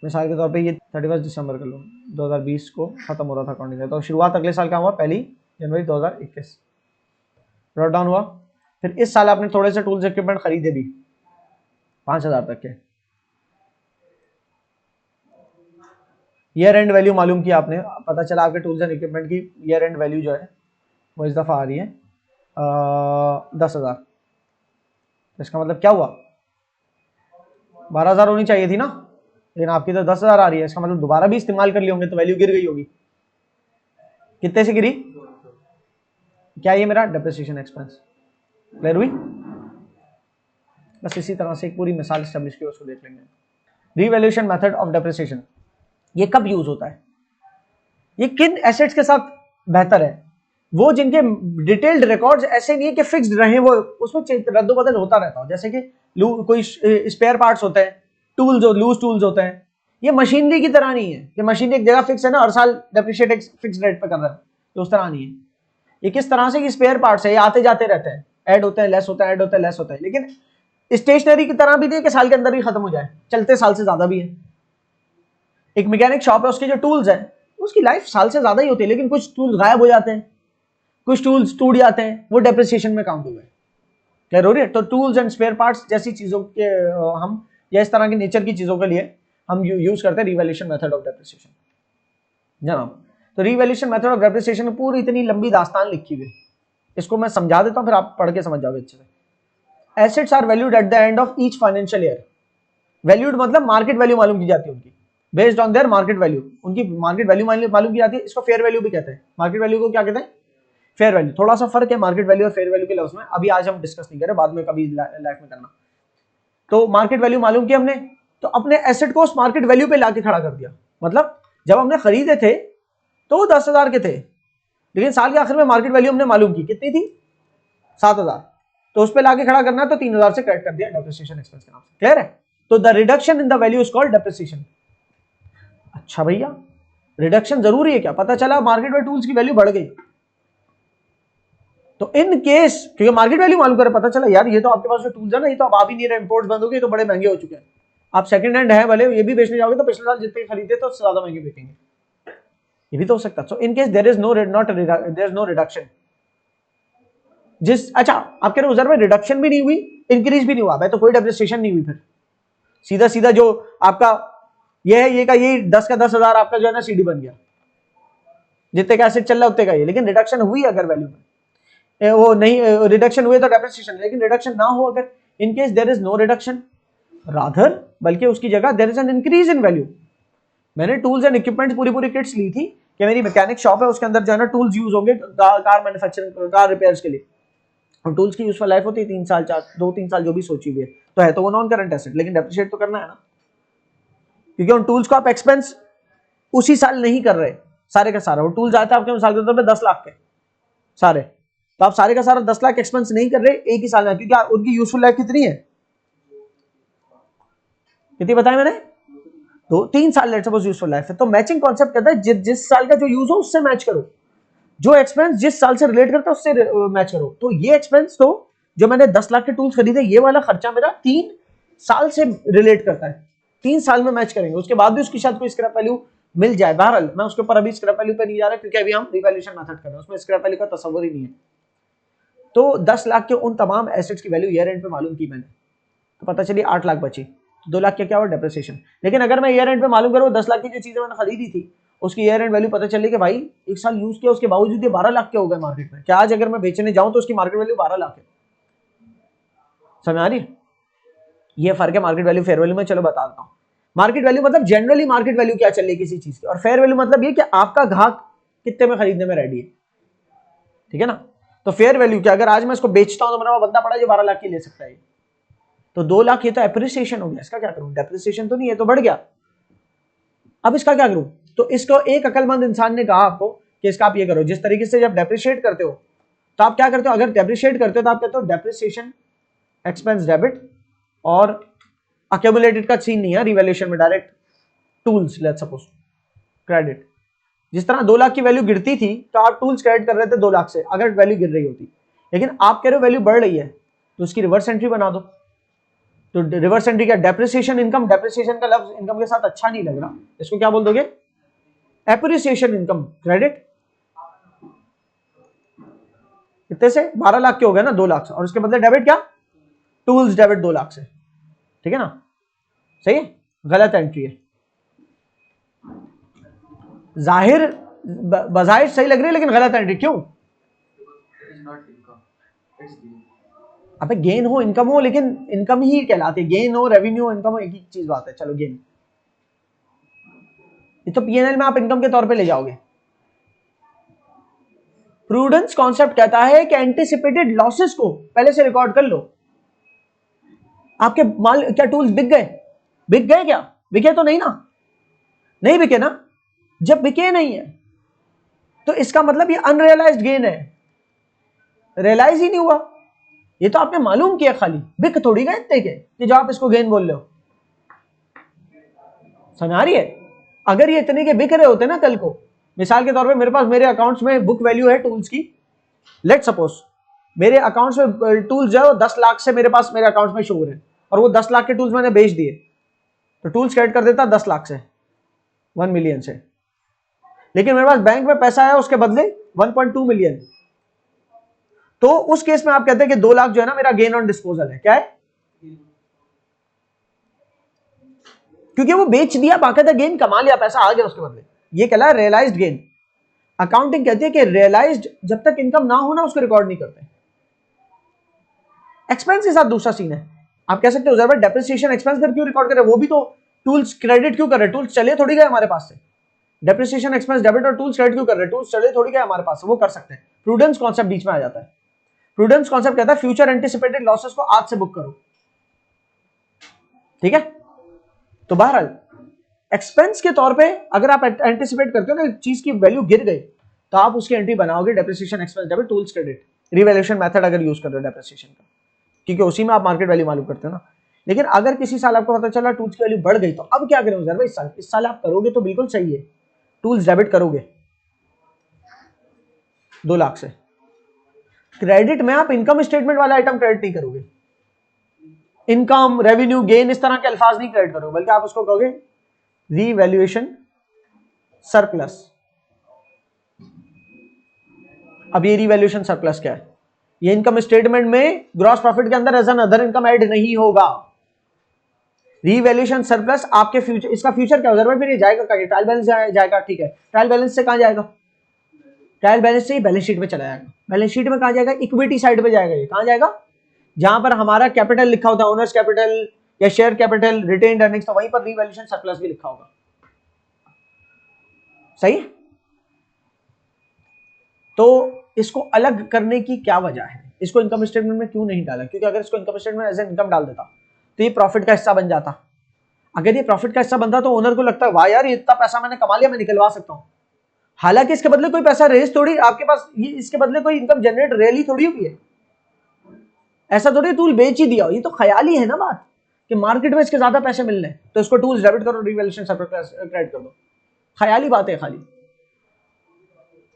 मिसाल के तौर पे ये 31 दिसंबर कर लो 2020 को खत्म हो रहा था अकाउंटिंग, तो शुरुआत अगले साल का हुआ 1 जनवरी 2021, ब्रॉड डाउन हुआ। फिर इस साल आपने थोड़े से टूल्स इक्विपमेंट खरीदे भी 5,000 तक के, ईयर एंड वैल्यू मालूम किया आपने, पता चला आपके टूल्स एंड इक्विपमेंट की ईयर एंड वैल्यू जो है वो इस दफा आ रही है 10,000, तो इसका मतलब क्या हुआ, 12,000 होनी चाहिए थी ना, लेकिन आपकी तो 10,000 आ रही है, इसका मतलब दोबारा भी इस्तेमाल कर लिए होंगे तो वैल्यू गिर गई होगी, कितने से गिरी, क्या ये मेरा डेप्रिसिएशन एक्सपेंस, क्लियर हुई। बस इसी तरह से एक पूरी मिसाल एस्टेब्लिश की उसको देख लेंगे। रीवैल्यूएशन मेथड ऑफ डेप्रिसिएशन, ये कब यूज होता है, ये किन एसेट्स के साथ बेहतर है, वो जिनके डिटेल्ड रिकॉर्ड्स ऐसे नहीं है कि फिक्स्ड रहे, वो उसमें रद्दोबदल होता रहता हो, जैसे कि कोई स्पेयर पार्ट्स होते हैं, टूल्स लूज टूल्स होते हैं, ये मशीनरी की तरह नहीं है कि मशीनरी एक जगह फिक्स है ना, हर साल डेप्रिशिएट एक फिक्स रेट पे कर रहा है, तो उस तरह नहीं है। ये किस तरह से कि स्पेयर पार्ट्स है, ये आते जाते रहते हैं, ऐड होते हैं लेस होता है, ऐड होता है लेस होता है, लेकिन स्टेशनरी की तरह भी नहीं कि साल के अंदर ही खत्म हो जाए, चलते साल से ज्यादा भी है। एक मैकेनिक शॉप है, उसके जो टूल्स है उसकी लाइफ साल से ज्यादा ही होती है, लेकिन कुछ टूल्स गायब हो जाते हैं, कुछ टूल्स टूट जाते हैं, वो डेप्रिसिएशन में काउंट हो गए, क्लियर हो रही है। तो टूल्स एंड स्पेयर पार्ट्स जैसी चीजों के हम या इस तरह की नेचर की चीजों के लिए हम यूज करते हैं रिवैल्यूएशन मेथड ऑफ डेप्रिसिएशन, जनाब। तो रिवैल्यूएशन मेथड ऑफ डेप्रिसिएशन में पूरी इतनी लंबी दास्तान लिखी हुई, इसको मैं समझा देता हूं फिर आप पढ़ के समझ जाओगे अच्छे से। Assets are valued at the end of each financial year, valued मतलब मार्केट वैल्यू मालूम की जाती है उनकी, based on their market value, उनकी मार्केट वैल्यू मालूम की जाती है, इसको फेयर वैल्यू भी कहते हैं, मार्केट वैल्यू को क्या कहते हैं, फेयर वैल्यू। थोड़ा सा फर्क है मार्केट वैल्यू और फेयर वैल्यू के लफ्ज में, अभी आज हम डिस्कस नहीं करें, बाद में कभी लाइफ में करना। तो मार्केट वैल्यू मालूम किया हमने, तो अपने एसेट को उस मार्केट वैल्यू पे लाके खड़ा कर दिया, मतलब जब हमने खरीदे थे तो वो 10,000 के थे, लेकिन साल के आखिर में मार्केट वैल्यू हमने मालूम की कितनी थी, 7,000, तो उस पे लाके खड़ा करना है तो 3,000 से क्रेडिट कर दिया डेप्रिसिएशन एक्सपेंस के नाम से, क्लियर है। तो the reduction in the value is called depreciation, अच्छा भैया, रिडक्शन जरूरी है क्या? पता चला मार्केट में टूल्स की वैल्यू बढ़ गई, तो इन केस, क्योंकि मार्केट वैल्यू मालूम करे, पता चला यार ये तो आपके पास जो टूल्स है ना, ये तो अब आ भी नहीं रहे, इंपोर्ट बंद हो गए, तो बड़े महंगे हो चुके हैं, आप सेकंड हैंड है भले ये भी बेचने जाओगे तो पिछले साल जितने खरीदे तो उससे ज्यादा महंगे बिकेंगे, ये भी तो हो सकता है। So in case there is no reduction, जिस, अच्छा आपके रिजर्व में रिडक्शन भी नहीं हुई, इंक्रीज भी नहीं हुआ, तो कोई डेप्रिसिएशन नहीं हुई, फिर सीधा सीधा जो आपका ये है, ये का ये 10 का 10,000 आपका जो है ना सीडी बन गया, जितने का एसेट चल रहा है उतने का ये, लेकिन रिडक्शन हुई अगर वैल्यू में, वो नहीं रिडक्शन हुए तो डेप्रिसिएशन, लेकिन रिडक्शन ना हो अगर, in case there is no reduction rather, बल्कि उसकी जगह there is an increase in value. मैंने टूल्स एंड इक्विपमेंट्स पूरी पूरी किट्स ली थी कि मेरी मैकेनिक शॉप है, उसके अंदर जो है ना टूल्स यूज होंगे कार मैन्युफैक्चरिंग, कार रिपेयर्स के लिए, और टूल्स की यूजफुल लाइफ होती है 3 साल, 2-3 साल जो भी सोची हुई है, तो है तो वो नॉन करंट एसेट, लेकिन डेप्रिशिएट तो करना है ना, क्योंकि उन टूल्स को आप एक्सपेंस उसी साल नहीं कर रहे सारे का सारा, वो टूल्स आते हैं आपके मिसाल के तौर पे 10 लाख के सारे, तो आप सारे का सारा 10 लाख एक्सपेंस नहीं कर रहे एक ही साल में, क्योंकि उनकी यूजफुल लाइफ कितनी है, कितनी बताया मैंने, 2-3 साल लेट्स सपोज यूजफुल लाइफ है। तो मैचिंग कॉन्सेप्ट कहता है जिस साल का जो यूज हो उससे मैच करो, जो एक्सपेंस जिस साल से रिलेट करता है उससे मैच करो। तो ये एक्सपेंस, तो जो मैंने 10 लाख के टूल्स खरीदे, ये वाला खर्चा मेरा 3 साल से रिलेट करता है, 3 साल में मैच करेंगे, उसके बाद भी उसकी शायद कोई स्क्रैप वैल्यू मिल जाए। बहरहाल मैं उसके ऊपर अभी स्क्रैप वैल्यू पे नहीं जा रहा, क्योंकि अभी हम रिवैल्यूएशन मेथड कर रहे हैं, उसमें स्क्रैप वैल्यू का तस्वर ही नहीं है। तो 10 लाख के उन तमाम एसेट्स की वैल्यू ईयर एंड पे मालूम की मैंने, तो पता चली 8 लाख बची, 2 लाख क्या हुआ, डेप्रिसिएशन। लेकिन अगर मैं ईयर एंड पे मालूम करूँ 10 लाख की जो चीजें मैंने खरीदी थी उसकी ईयर एंड वैल्यू पता चली कि भाई 1 साल यूज किया, उसके बावजूद ये 12 लाख के हो गए मार्केट में, क्या आज अगर मैं बेचने जाऊं तो उसकी मार्केट वैल्यू 12 लाख है। समझ आ रही है? ये फर्क है मार्केट वैल्यू फेयर वैल्यू में। चलो बता देता हूं, मार्केट वैल्यू मतलब जनरली मार्केट वैल्यू क्या चल रही है किसी चीज की, और फेयर वैल्यू मतलब ये कि आपका ग्राहक कितने में खरीदने में रेडी है, ठीक है ना। तो फेयर वैल्यू क्या, अगर आज मैं इसको बेचता हूं तो मेरा बंदा पड़ा जो 12 लाख की ले सकता है, तो 2 लाख ये तो एप्रिसिएशन हो गया, इसका क्या करूं, डेप्रिसिएशन तो नहीं है, तो बढ़ गया, अब इसका क्या करूं। तो इसको एक अकलमंद इंसान ने कहा आपको कि इसका आप ये करो, जिस तरीके से जब डेप्रिशिएट करते हो तो आप क्या करते हो, अगर डेप्रिशिएट करते हो तो आप कहते हो डेप्रिसिएशन एक्सपेंस डेबिट, और अक्यूमुलेटेड का सीन नहीं है रिवैल्यूएशन में, direct tools let's suppose credit. जिस तरह 2 लाख की वैल्यू गिरती थी तो आप टूल्स क्रेडिट कर रहे थे 2 लाख से, अगर वैल्यू गिर रही होती, लेकिन आप कह रहे हो वैल्यू बढ़ रही है तो उसकी रिवर्स एंट्री बना दो। तो रिवर्स एंट्री क्या, डेप्रिसिएशन इनकम, डेप्रिसिएशन का लफ्ज इनकम के साथ अच्छा नहीं लग रहा, इसको क्या बोल दोगे, एप्रिसिएशन इनकम क्रेडिट। कितने से, 12 लाख के हो गए ना 2 लाख से, और उसके बदले डेबिट क्या, टूल्स डेबिट 2 लाख से, ठीक है ना, सही है, गलत एंट्री है, जाहिर बजाहिर सही लग रही है लेकिन गलत एंट्री, क्यों, अबे गेन हो इनकम हो, लेकिन इनकम ही कहलाती है, गेन हो रेवेन्यू इनकम हो एक ही चीज बात है। चलो गेन, ये तो पीएनएल में आप इनकम के तौर पे ले जाओगे। प्रूडेंस कॉन्सेप्ट कहता है कि एंटिसिपेटेड लॉसेस को पहले से रिकॉर्ड कर लो। आपके माल क्या टूल्स बिक गए, बिक गए क्या, बिके तो नहीं ना, नहीं बिके ना, जब बिके नहीं है तो इसका मतलब ये अनरियलाइज्ड गेन है, रियलाइज ही नहीं हुआ, ये तो आपने मालूम किया खाली, बिक थोड़ी गए इतने के कि जो आप इसको गेन बोल रहे हो। समझ आ रही है? अगर ये इतने के बिक रहे होते ना कल को, मिसाल के तौर पे मेरे पास मेरे अकाउंट्स में बुक वैल्यू है टूल्स की, लेट सपोज मेरे अकाउंट्स में टूल्स जो है 10 लाख से मेरे पास मेरे अकाउंट्स में शो हो रहे हैं, और वो 10 लाख के टूल्स मैंने बेच दिए, तो टूल्स क्रेडिट कर देता 10 लाख से, 1 मिलियन से, लेकिन मेरे पास बैंक में पैसा है उसके बदले 1.2 मिलियन, तो उस केस में आप कहते हैं कि 2 लाख जो है ना मेरा गेन ऑन डिस्पोजल है, क्या है, क्योंकि वो बेच दिया, बाकायदा गेन कमा लिया, पैसा आ गया उसके बदले, ये कहला है रियलाइज्ड गेन। अकाउंटिंग कहती है कि रियलाइज्ड जब तक इनकम ना हो ना उसको रिकॉर्ड नहीं करते। एक्सपेंस के साथ दूसरा सीन है, आप कह सकते हो जरा डेप्रिसिएशन एक्सपेंस कर क्यों रिकॉर्ड कर रहे, वो भी तो टूल्स क्रेडिट क्यों कर रहे, टूल्स चले थोड़ी गए हमारे पास से, डेप्रिसिएशन एक्सपेंस डेबिट और टूल्स क्रेडिट क्यों कर रहे, टूल्स चले थोड़ी गए हमारे पास से, वो कर सकते हैं। प्रूडेंस कॉन्सेप्ट बीच में आ जाता है। प्रूडेंस कॉन्सेप्ट कहता है फ्यूचर एंटिसिपेटेड लॉसेस को आज से बुक करो, ठीक है। तो बहरहाल एक्सपेंस के तौर पे अगर आप एंटिसिपेट करते हो ना चीज की वैल्यू गिर गई तो आप उसकी एंट्री बनाओगे depreciation expense debit tools credit, revaluation method अगर यूज कर रहे हो डेप्रिसिएशन का, क्योंकि उसी में आप मार्केट वैल्यू मालूम करते हो ना। लेकिन अगर किसी साल आपको पता चला टूल्स की वैल्यू बढ़ गई तो अब क्या करेंगे सर भाई, इस साल आप करोगे तो बिल्कुल सही है, टूल्स डेबिट करोगे 2 लाख से। क्रेडिट में आप इनकम स्टेटमेंट वाला आइटम क्रेडिट नहीं करोगे, इनकम रेवेन्यू गेन इस तरह के अल्फाज नहीं क्रेडिट करोगे, बल्कि आप उसको कहोगे रीवैल्यूएशन सरप्लस। अब ये रीवैल्यूएशन सरप्लस क्या है, ये इनकम स्टेटमेंट में ग्रॉस प्रॉफिट के अंदर as an other income add नहीं होगा। रीवैल्यूएशन सरप्लस आपके फ्यूचर, इसका फ्यूचर क्या होगा भाई, फिर ये जाएगा कहाँ, ट्रायल बैलेंस जाएगा, ठीक है, ट्रायल बैलेंस से कहां जाएगा, ट्रायल बैलेंस से ही बैलेंस शीट में चला जाएगा। बैलेंस शीट में कहां जाएगा, इक्विटी साइड पे जाएगा। ये कहां जाएगा, जहां पर हमारा कैपिटल लिखा होता है, ओनर्स कैपिटल या शेयर कैपिटल, रिटेन्ड अर्निंग्स, तो वहीं पर रीवैल्यूएशन सरप्लस भी लिखा होगा। सही है। तो इसको अलग करने की क्या वजह है, इसको इनकम स्टेटमेंट में क्यों नहीं डाला, क्योंकि अगर इसको income statement as an income डाल देता तो ये प्रॉफिट का हिस्सा बन जाता। अगर ये प्रॉफिट का हिस्सा बनता तो ओनर को लगता है वाह यार ये इतना पैसा मैंने कमा लिया, मैं निकलवा सकता हूं। हालांकि इसके बदले कोई पैसा रेज थोड़ी आपके पास, ये इसके बदले कोई इनकम जनरेट रियली थोड़ी हुई है, ऐसा थोड़ी टूल बेच ही दिया, ये तो ख्याली है ना बात कि मार्केट में इसके ज्यादा पैसे मिल रहे हैं तो इसको टूल्स डेबिट करो, रीवैल्यूएशन सरप्लस क्रेडिट कर दो। ख्याली बात है खाली।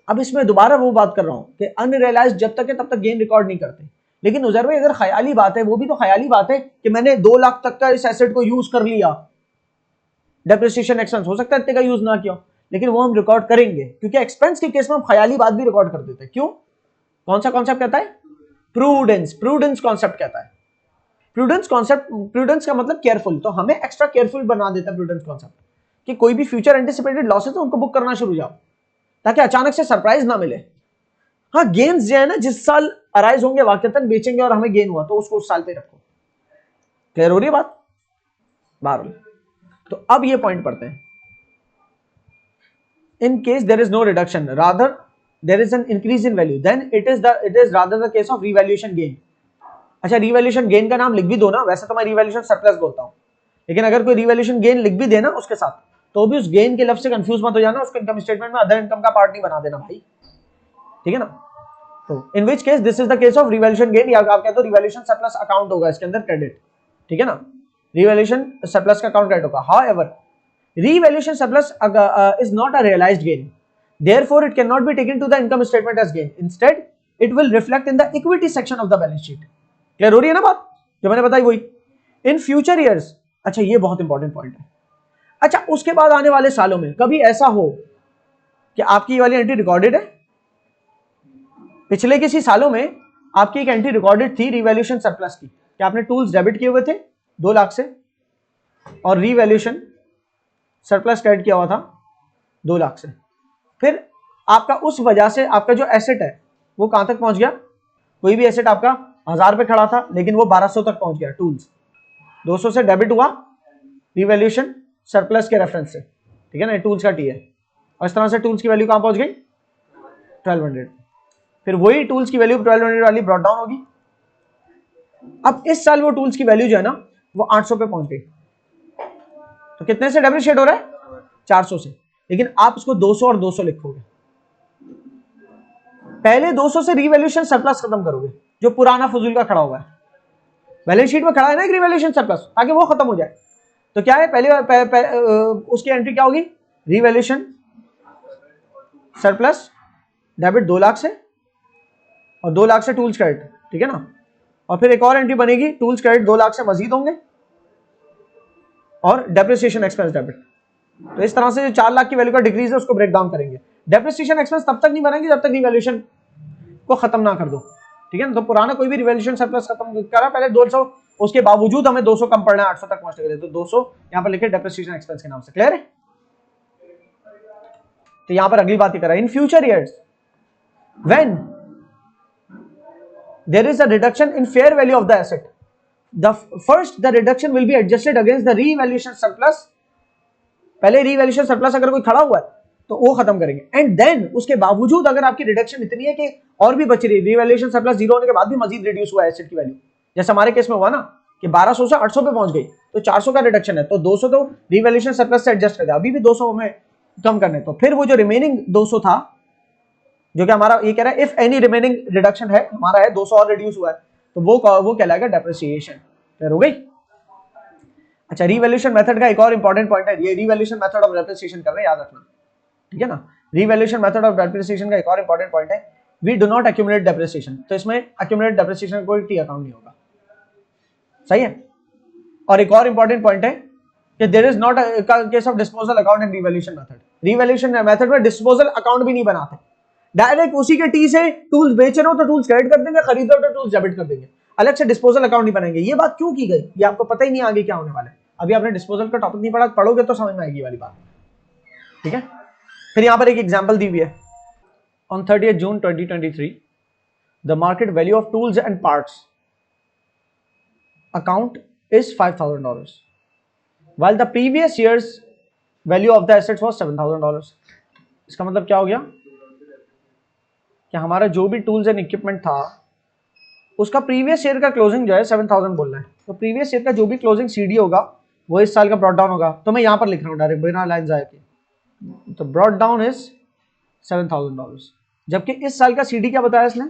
अब इसमें दोबारा वो बात कर रहा हूं कि अनरियलाइज्ड जब तक है तब तक गेन रिकॉर्ड नहीं करते, लेकिन उजर भाई अगर ख्याली बात है, वो भी तो ख्याली बात है कि मैंने 2 लाख तक का इस एसेट को यूज कर लिया, डेप्रिसिएशन एक्सपेंस हो सकता है इतने का यूज ना किया, लेकिन वो हम रिकॉर्ड करेंगे, क्योंकि एक्सपेंस के केस में हम ख्याली बात भी रिकॉर्ड कर देते हैं। क्यों, कौन सा कॉन्सेप्ट कहता है, प्रूडेंस, प्रूडेंस कॉन्सेप्ट कहता है। प्रूडेंस कॉन्सेप्ट, प्रूडेंस का मतलब केयरफुल, तो हमें एक्स्ट्रा केयरफुल बना देता है प्रूडेंस कॉन्सेप्ट कि कोई भी फ्यूचर एंटिसिपेटेड लॉसेस है उनको बुक करना शुरू जाओ, ताकि अचानक से सरप्राइज ना मिले। हाँ गेन्स जो है ना, जिस साल अराइज होंगे वाकईतन बेचेंगे और हमें गेन हुआ तो उसको उस साल पे रखो। क्लियर हो रही है बात, बारह। तो अब ये पॉइंट पढ़ते हैं, in case there is no reduction rather there is an increase in value then it is rather the case of revaluation gain. अच्छा रीवैल्यूएशन गेन का नाम लिख भी दो ना, वैसे तो मैं रीवैल्यूएशन सरप्लस बोलता हूं, लेकिन अगर कोई रीवैल्यूएशन गेन लिख भी देना उसके साथ तो भी उस गेन के लफ्ज से कंफ्यूज मत हो जाना, उसको इनकम स्टेटमेंट में अदर इनकम का पार्ट नहीं बना देना भाई, ठीक है ना। तो in which case this is the case of revaluation gain, या आप कहते हो रिवैल्यूएशन सरप्लस अकाउंट होगा इसके अंदर क्रेडिट, ठीक है ना, रिवैल्यूएशन सरप्लस का अकाउंट क्रेडिट होगा। However revaluation surplus is not a realized gain, therefore it cannot be taken to the income statement as gain, instead it will reflect in the equity section of the balance sheet। Clear हो रही है ना बात जो मैंने बताई वही। इन future years, अच्छा ये बहुत इंपॉर्टेंट पॉइंट है, अच्छा उसके बाद आने वाले सालों में कभी ऐसा हो कि आपकी ये वाली एंट्री रिकॉर्डेड है, पिछले किसी सालों में आपकी एक एंट्री रिकॉर्डेड थी रिवैल्यूएशन सरप्लस की, कि आपने टूल्स डेबिट किए हुए थे 2 लाख से और रिवैल्यूएशन सरप्लस क्रेडिट किया हुआ था 2 लाख से, फिर आपका उस वजह से आपका जो एसेट है वो कहां तक पहुंच गया, कोई भी एसेट आपका 1000 पे खड़ा था लेकिन वो 1200 तक पहुंच गया, टूल्स 200 से डेबिट हुआ रिवैल्यूएशन सरप्लस के रेफरेंस से, ठीक है ना, टूल्स का टी है, और इस तरह से टूल्स की वैल्यू कहां पहुंच गई 1200, फिर वही टूल्स की वैल्यू 1200 वाली ब्रॉट डाउन होगी। अब इस साल वो टूल्स की वैल्यू जो है ना वो 800 पे पहुंच गई, तो कितने से डेप्रिशिएट हो रहा है 400 से, लेकिन आप इसको 200 और 200 लिखोगे, पहले 200 से रिवैल्यूएशन सरप्लस खत्म करोगे जो पुराना फजूल का खड़ा हुआ है, बैलेंस शीट में खड़ा है ना एक रिवैल्यूएशन सरप्लस, ताकि वो खत्म हो जाए। तो क्या है पहले उसकी एंट्री क्या होगी, रिवैल्यूएशन सरप्लस डेबिट 2 लाख से और 2 लाख से टूल्स क्रेडिट, ठीक है ना, और फिर एक और एंट्री बनेगी टूल्स क्रेडिट 2 लाख से मजीद होंगे और डेप्रिसिएशन एक्सपेंस डेबिट। तो इस तरह से जो 4 लाख की वैल्यू का डिक्रीज है उसको ब्रेक डाउन करेंगे। डेप्रिसिएशन एक्सपेंस तब तक नहीं बनेंगे जब तक रिवैल्यूएशन को खत्म ना कर दो, ठीक है ना। तो पुराना कोई भी रिवैल्यूएशन सरप्लस खत्म करा पहले 200, उसके बावजूद हमें 200 कम पड़ना है 800 तक पहुंचने के लिए, तो 200 यहां पर लिखे डेप्रिसिएशन एक्सपेंस के नाम से। क्लियर है। तो यहां पर अगली बात ही करा, in future years when there is a reduction in fair value of the asset, the reduction will be adjusted against the revaluation surplus। पहले revaluation surplus अगर कोई खड़ा हुआ है तो वो खत्म करेंगे, एंड देन उसके बावजूद अगर आपकी रिडक्शन इतनी है कि और भी बच रही है, रिवैल्यूएशन सरप्लस जीरो होने के बाद भी मजीद रिड्यूस हुआ है एसेट की वैल्यू, जैसे हमारे केस में हुआ ना कि 1200 से 800 पे पहुंच गई, तो 400 का रिडक्शन है, तो 200 तो रिवैल्यूएशन सरप्लस से एडजस्ट कर दिया, अभी भी 200 हमें कम करने, तो फिर वो जो रिमेनिंग 200 था जो कि हमारा ये कह रहा है इफ एनी रिमेनिंग रिडक्शन है हमारा है 200 और रिड्यूस हुआ है, तो वो कहलाएगा डेप्रिसिएशन। क्लियर हो गई। अच्छा, रीवैल्यूएशन मेथड का एक और इंपॉर्टेंट पॉइंट है, ये रीवैल्यूएशन मेथड ऑफ डेप्रिसिएशन कर रहे हैं, याद रखना, ठीक है ना। रीवैल्यूएशन मेथड ऑफ डेप्रिसिएशन का एक और इंपॉर्टेंट पॉइंट है, we do not accumulate depreciation, तो इसमें एक्यूमुलेट डेप्रिसिएशन कोई टी अकाउंट नहीं होगा, सही है। और एक और इंपॉर्टेंट पॉइंट है कि there is not case of disposal account in revaluation method, revaluation method में डिस्पोजल अकाउंट भी नहीं बनाते, डायरेक्ट उसी के टी से टूल्स बेच रहे हो तो टूल्स क्रेडिट कर देंगे, खरीद रहे हो तो टूल्स डेबिट कर देंगे, अलग से डिस्पोजल अकाउंट नहीं बनाएंगे। ये बात क्यों की गई, ये आपको पता ही नहीं आगे क्या होने वाला है, अभी आपने डिस्पोजल का टॉपिक नहीं पढ़ा, पढ़ोगे तो समझ में आएगी वाली बात, ठीक है। फिर यहां पर एक एग्जांपल दी हुई है, on 30th June 2023 the market value of tools and parts account is $5,000 while the previous year's value of the assets was $7,000। इसका मतलब क्या हो गया कि हमारा जो भी टूल्स एंड इक्विपमेंट था उसका प्रीवियस ईयर का क्लोजिंग जो है 7,000 बोल रहा है, तो प्रीवियस ईयर का जो भी क्लोजिंग सीडी होगा वो इस साल का ब्रॉट डाउन होगा, तो मैं यहां पर लिख रहा हूं डायरेक्ट बिना लाइन आए के, तो ब्रॉट डाउन इज $7,000, जबकि इस साल का सीडी क्या बताया इसने,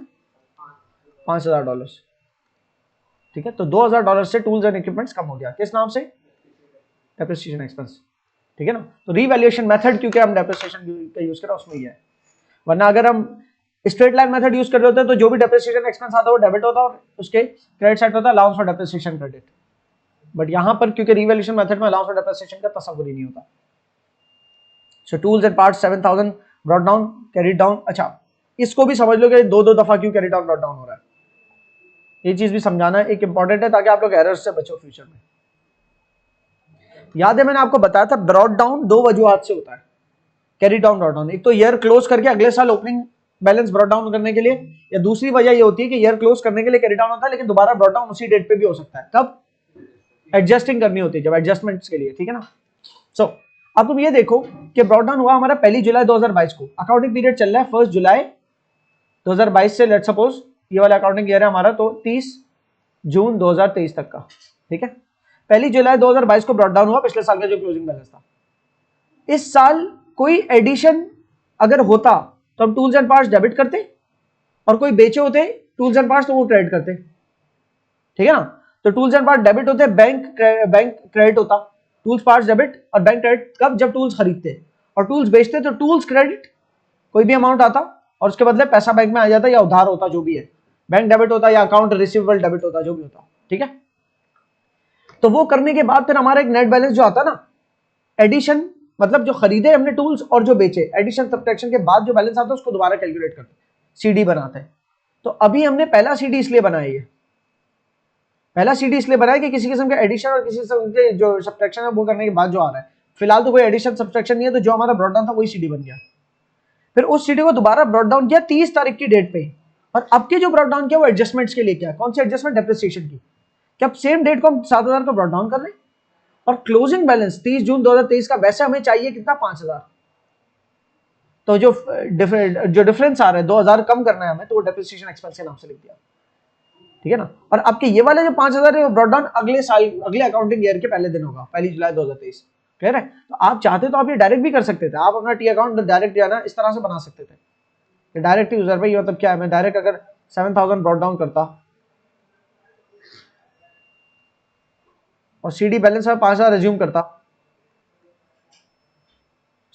$5,000, ठीक है। तो $2,000 से टूल्स एंड इक्विपमेंट्स कम हो गया, किस नाम से, डेप्रिसिएशन एक्सपेंस, ठीक है ना। तो रीवैल्यूएशन मेथड क्योंकि हम डेप्रिसिएशन का यूज कर रहे हैं उसमें ही है, वरना अगर हम स्ट्रेट लाइन मेथड यूज कर रहे होते हैं तो जो भी डेप्रिसिएशन एक्सपेंस आता है वो डेबिट होता है और उसके क्रेडिट साइड होता है allowance for depreciation credit, but यहां पर क्योंकि रीवैल्यूएशन मेथड में अलाउंस फॉर डेप्रिसिएशन का तस्वीर ही नहीं होता। So tools and parts 7,000 brought down, carried down. अच्छा, इसको भी समझ लो कि दो दफा क्यों कैरीड डाउन ब्रॉट डाउन हो रहा है, ये चीज भी समझाना एक इंपॉर्टेंट है ताकि आप लोग एरर्स से बचो फ्यूचर में। याद है मैंने आपको बताया था ब्रॉट डाउन दो वजूहत से होता है, कैरी डाउन ब्रॉट डाउन, एक तो ईयर क्लोज करके अगले साल ओपनिंग बैलेंस ब्रॉट डाउन करने के लिए, या दूसरी वजह ये होती है कि ईयर क्लोज करने के लिए कैरी डाउन होता है लेकिन दोबारा ब्रॉट डाउन उसी डेट पे भी हो सकता है, कब, एडजस्टिंग करनी होती है जब, एडजस्टमेंट्स के लिए, ठीक है ना। सो अब तुम ये देखो कि ब्रॉट डाउन हुआ हमारा 1 जुलाई 2022 को, अकाउंटिंग पीरियड चल रहा है 1 जुलाई 2022 से, लेट सपोज ये वाला अकाउंटिंग ईयर है हमारा तो 30 जून 2023 तक का, ठीक है। 1 जुलाई 2022 को ब्रॉट डाउन हुआ पिछले साल का जो क्लोजिंग बैलेंस था। इस साल कोई एडिशन अगर होता तो हम टूल्स एंड पार्ट्स डेबिट करते, और कोई बेचे होते टूल्स एंड पार्ट्स तो वो क्रेडिट करते, ठीक है ना। तो टूल्स एंड पार्ट्स डेबिट होते, बैंक क्रेडिट होता, टूल्स पार्ट्स डेबिट और बैंक क्रेडिट कब, जब टूल्स खरीदते, और टूल्स बेचते तो टूल्स क्रेडिट, कोई भी अमाउंट आता और उसके बदले पैसा बैंक में आ जाता या उधार होता, जो भी है, बैंक डेबिट होता या अकाउंट रिसीवेबल डेबिट होता, जो भी होता, ठीक है। तो वो करने के बाद फिर हमारा एक नेट बैलेंस जो आता ना, एडिशन मतलब जो खरीदे हमने टूल्स और जो बेचे, एडिशन सब्ट्रैक्शन के बाद जो बैलेंस आता है उसको दोबारा कैलकुलेट करते, सीडी बनाते हैं। तो अभी हमने पहला सीडी इसलिए बनाया है, पहला सीडी इसलिए बनाया कि किसी किस्म का एडिशन और किसी किस्म के जो सब्ट्रैक्शन है वो करने के बाद जो आ रहा है, फिलहाल तो कोई एडिशन सब्ट्रैक्शन नहीं है, तो जो हमारा ब्रॉट डाउन था वही सीडी बन गया। फिर उस सीडी को दोबारा ब्रॉट डाउन किया 30 तारीख की डेट पे, और अब के जो ब्रॉट डाउन किया वो एडजस्टमेंट्स के लिए किया, कौन सी एडजस्टमेंट, डेप्रिसिएशन की, कि अब सेम डेट को हम 7,000 का ब्रॉट डाउन कर रहे हैं और क्लोजिंग बैलेंस 30 जून 2023 का वैसे हमें चाहिए कितना, 5,000, तो जो डिफरेंस आ रहा है 2,000 कम करना है हमें, तो वो डेप्रिसिएशन एक्सपेंस के नाम से लिख दिया, ठीक है ना। और आपके ये वाले जो 5,000 है वो ब्रॉट डाउन अगले साल, अगले अकाउंटिंग ईयर के पहले दिन होगा, 1 जुलाई 2023, क्लियर है। तो आप चाहते तो आप ये डायरेक्ट भी कर सकते थे, आप अपना टी अकाउंट डायरेक्ट जो है ना इस तरह से बना सकते थे, डायरेक्ट यूजर पे, मतलब क्या है, मैं डायरेक्ट अगर 7,000 ब्रॉट डाउन करता और सीडी बैलेंस में 5,000 रिज्यूम करता,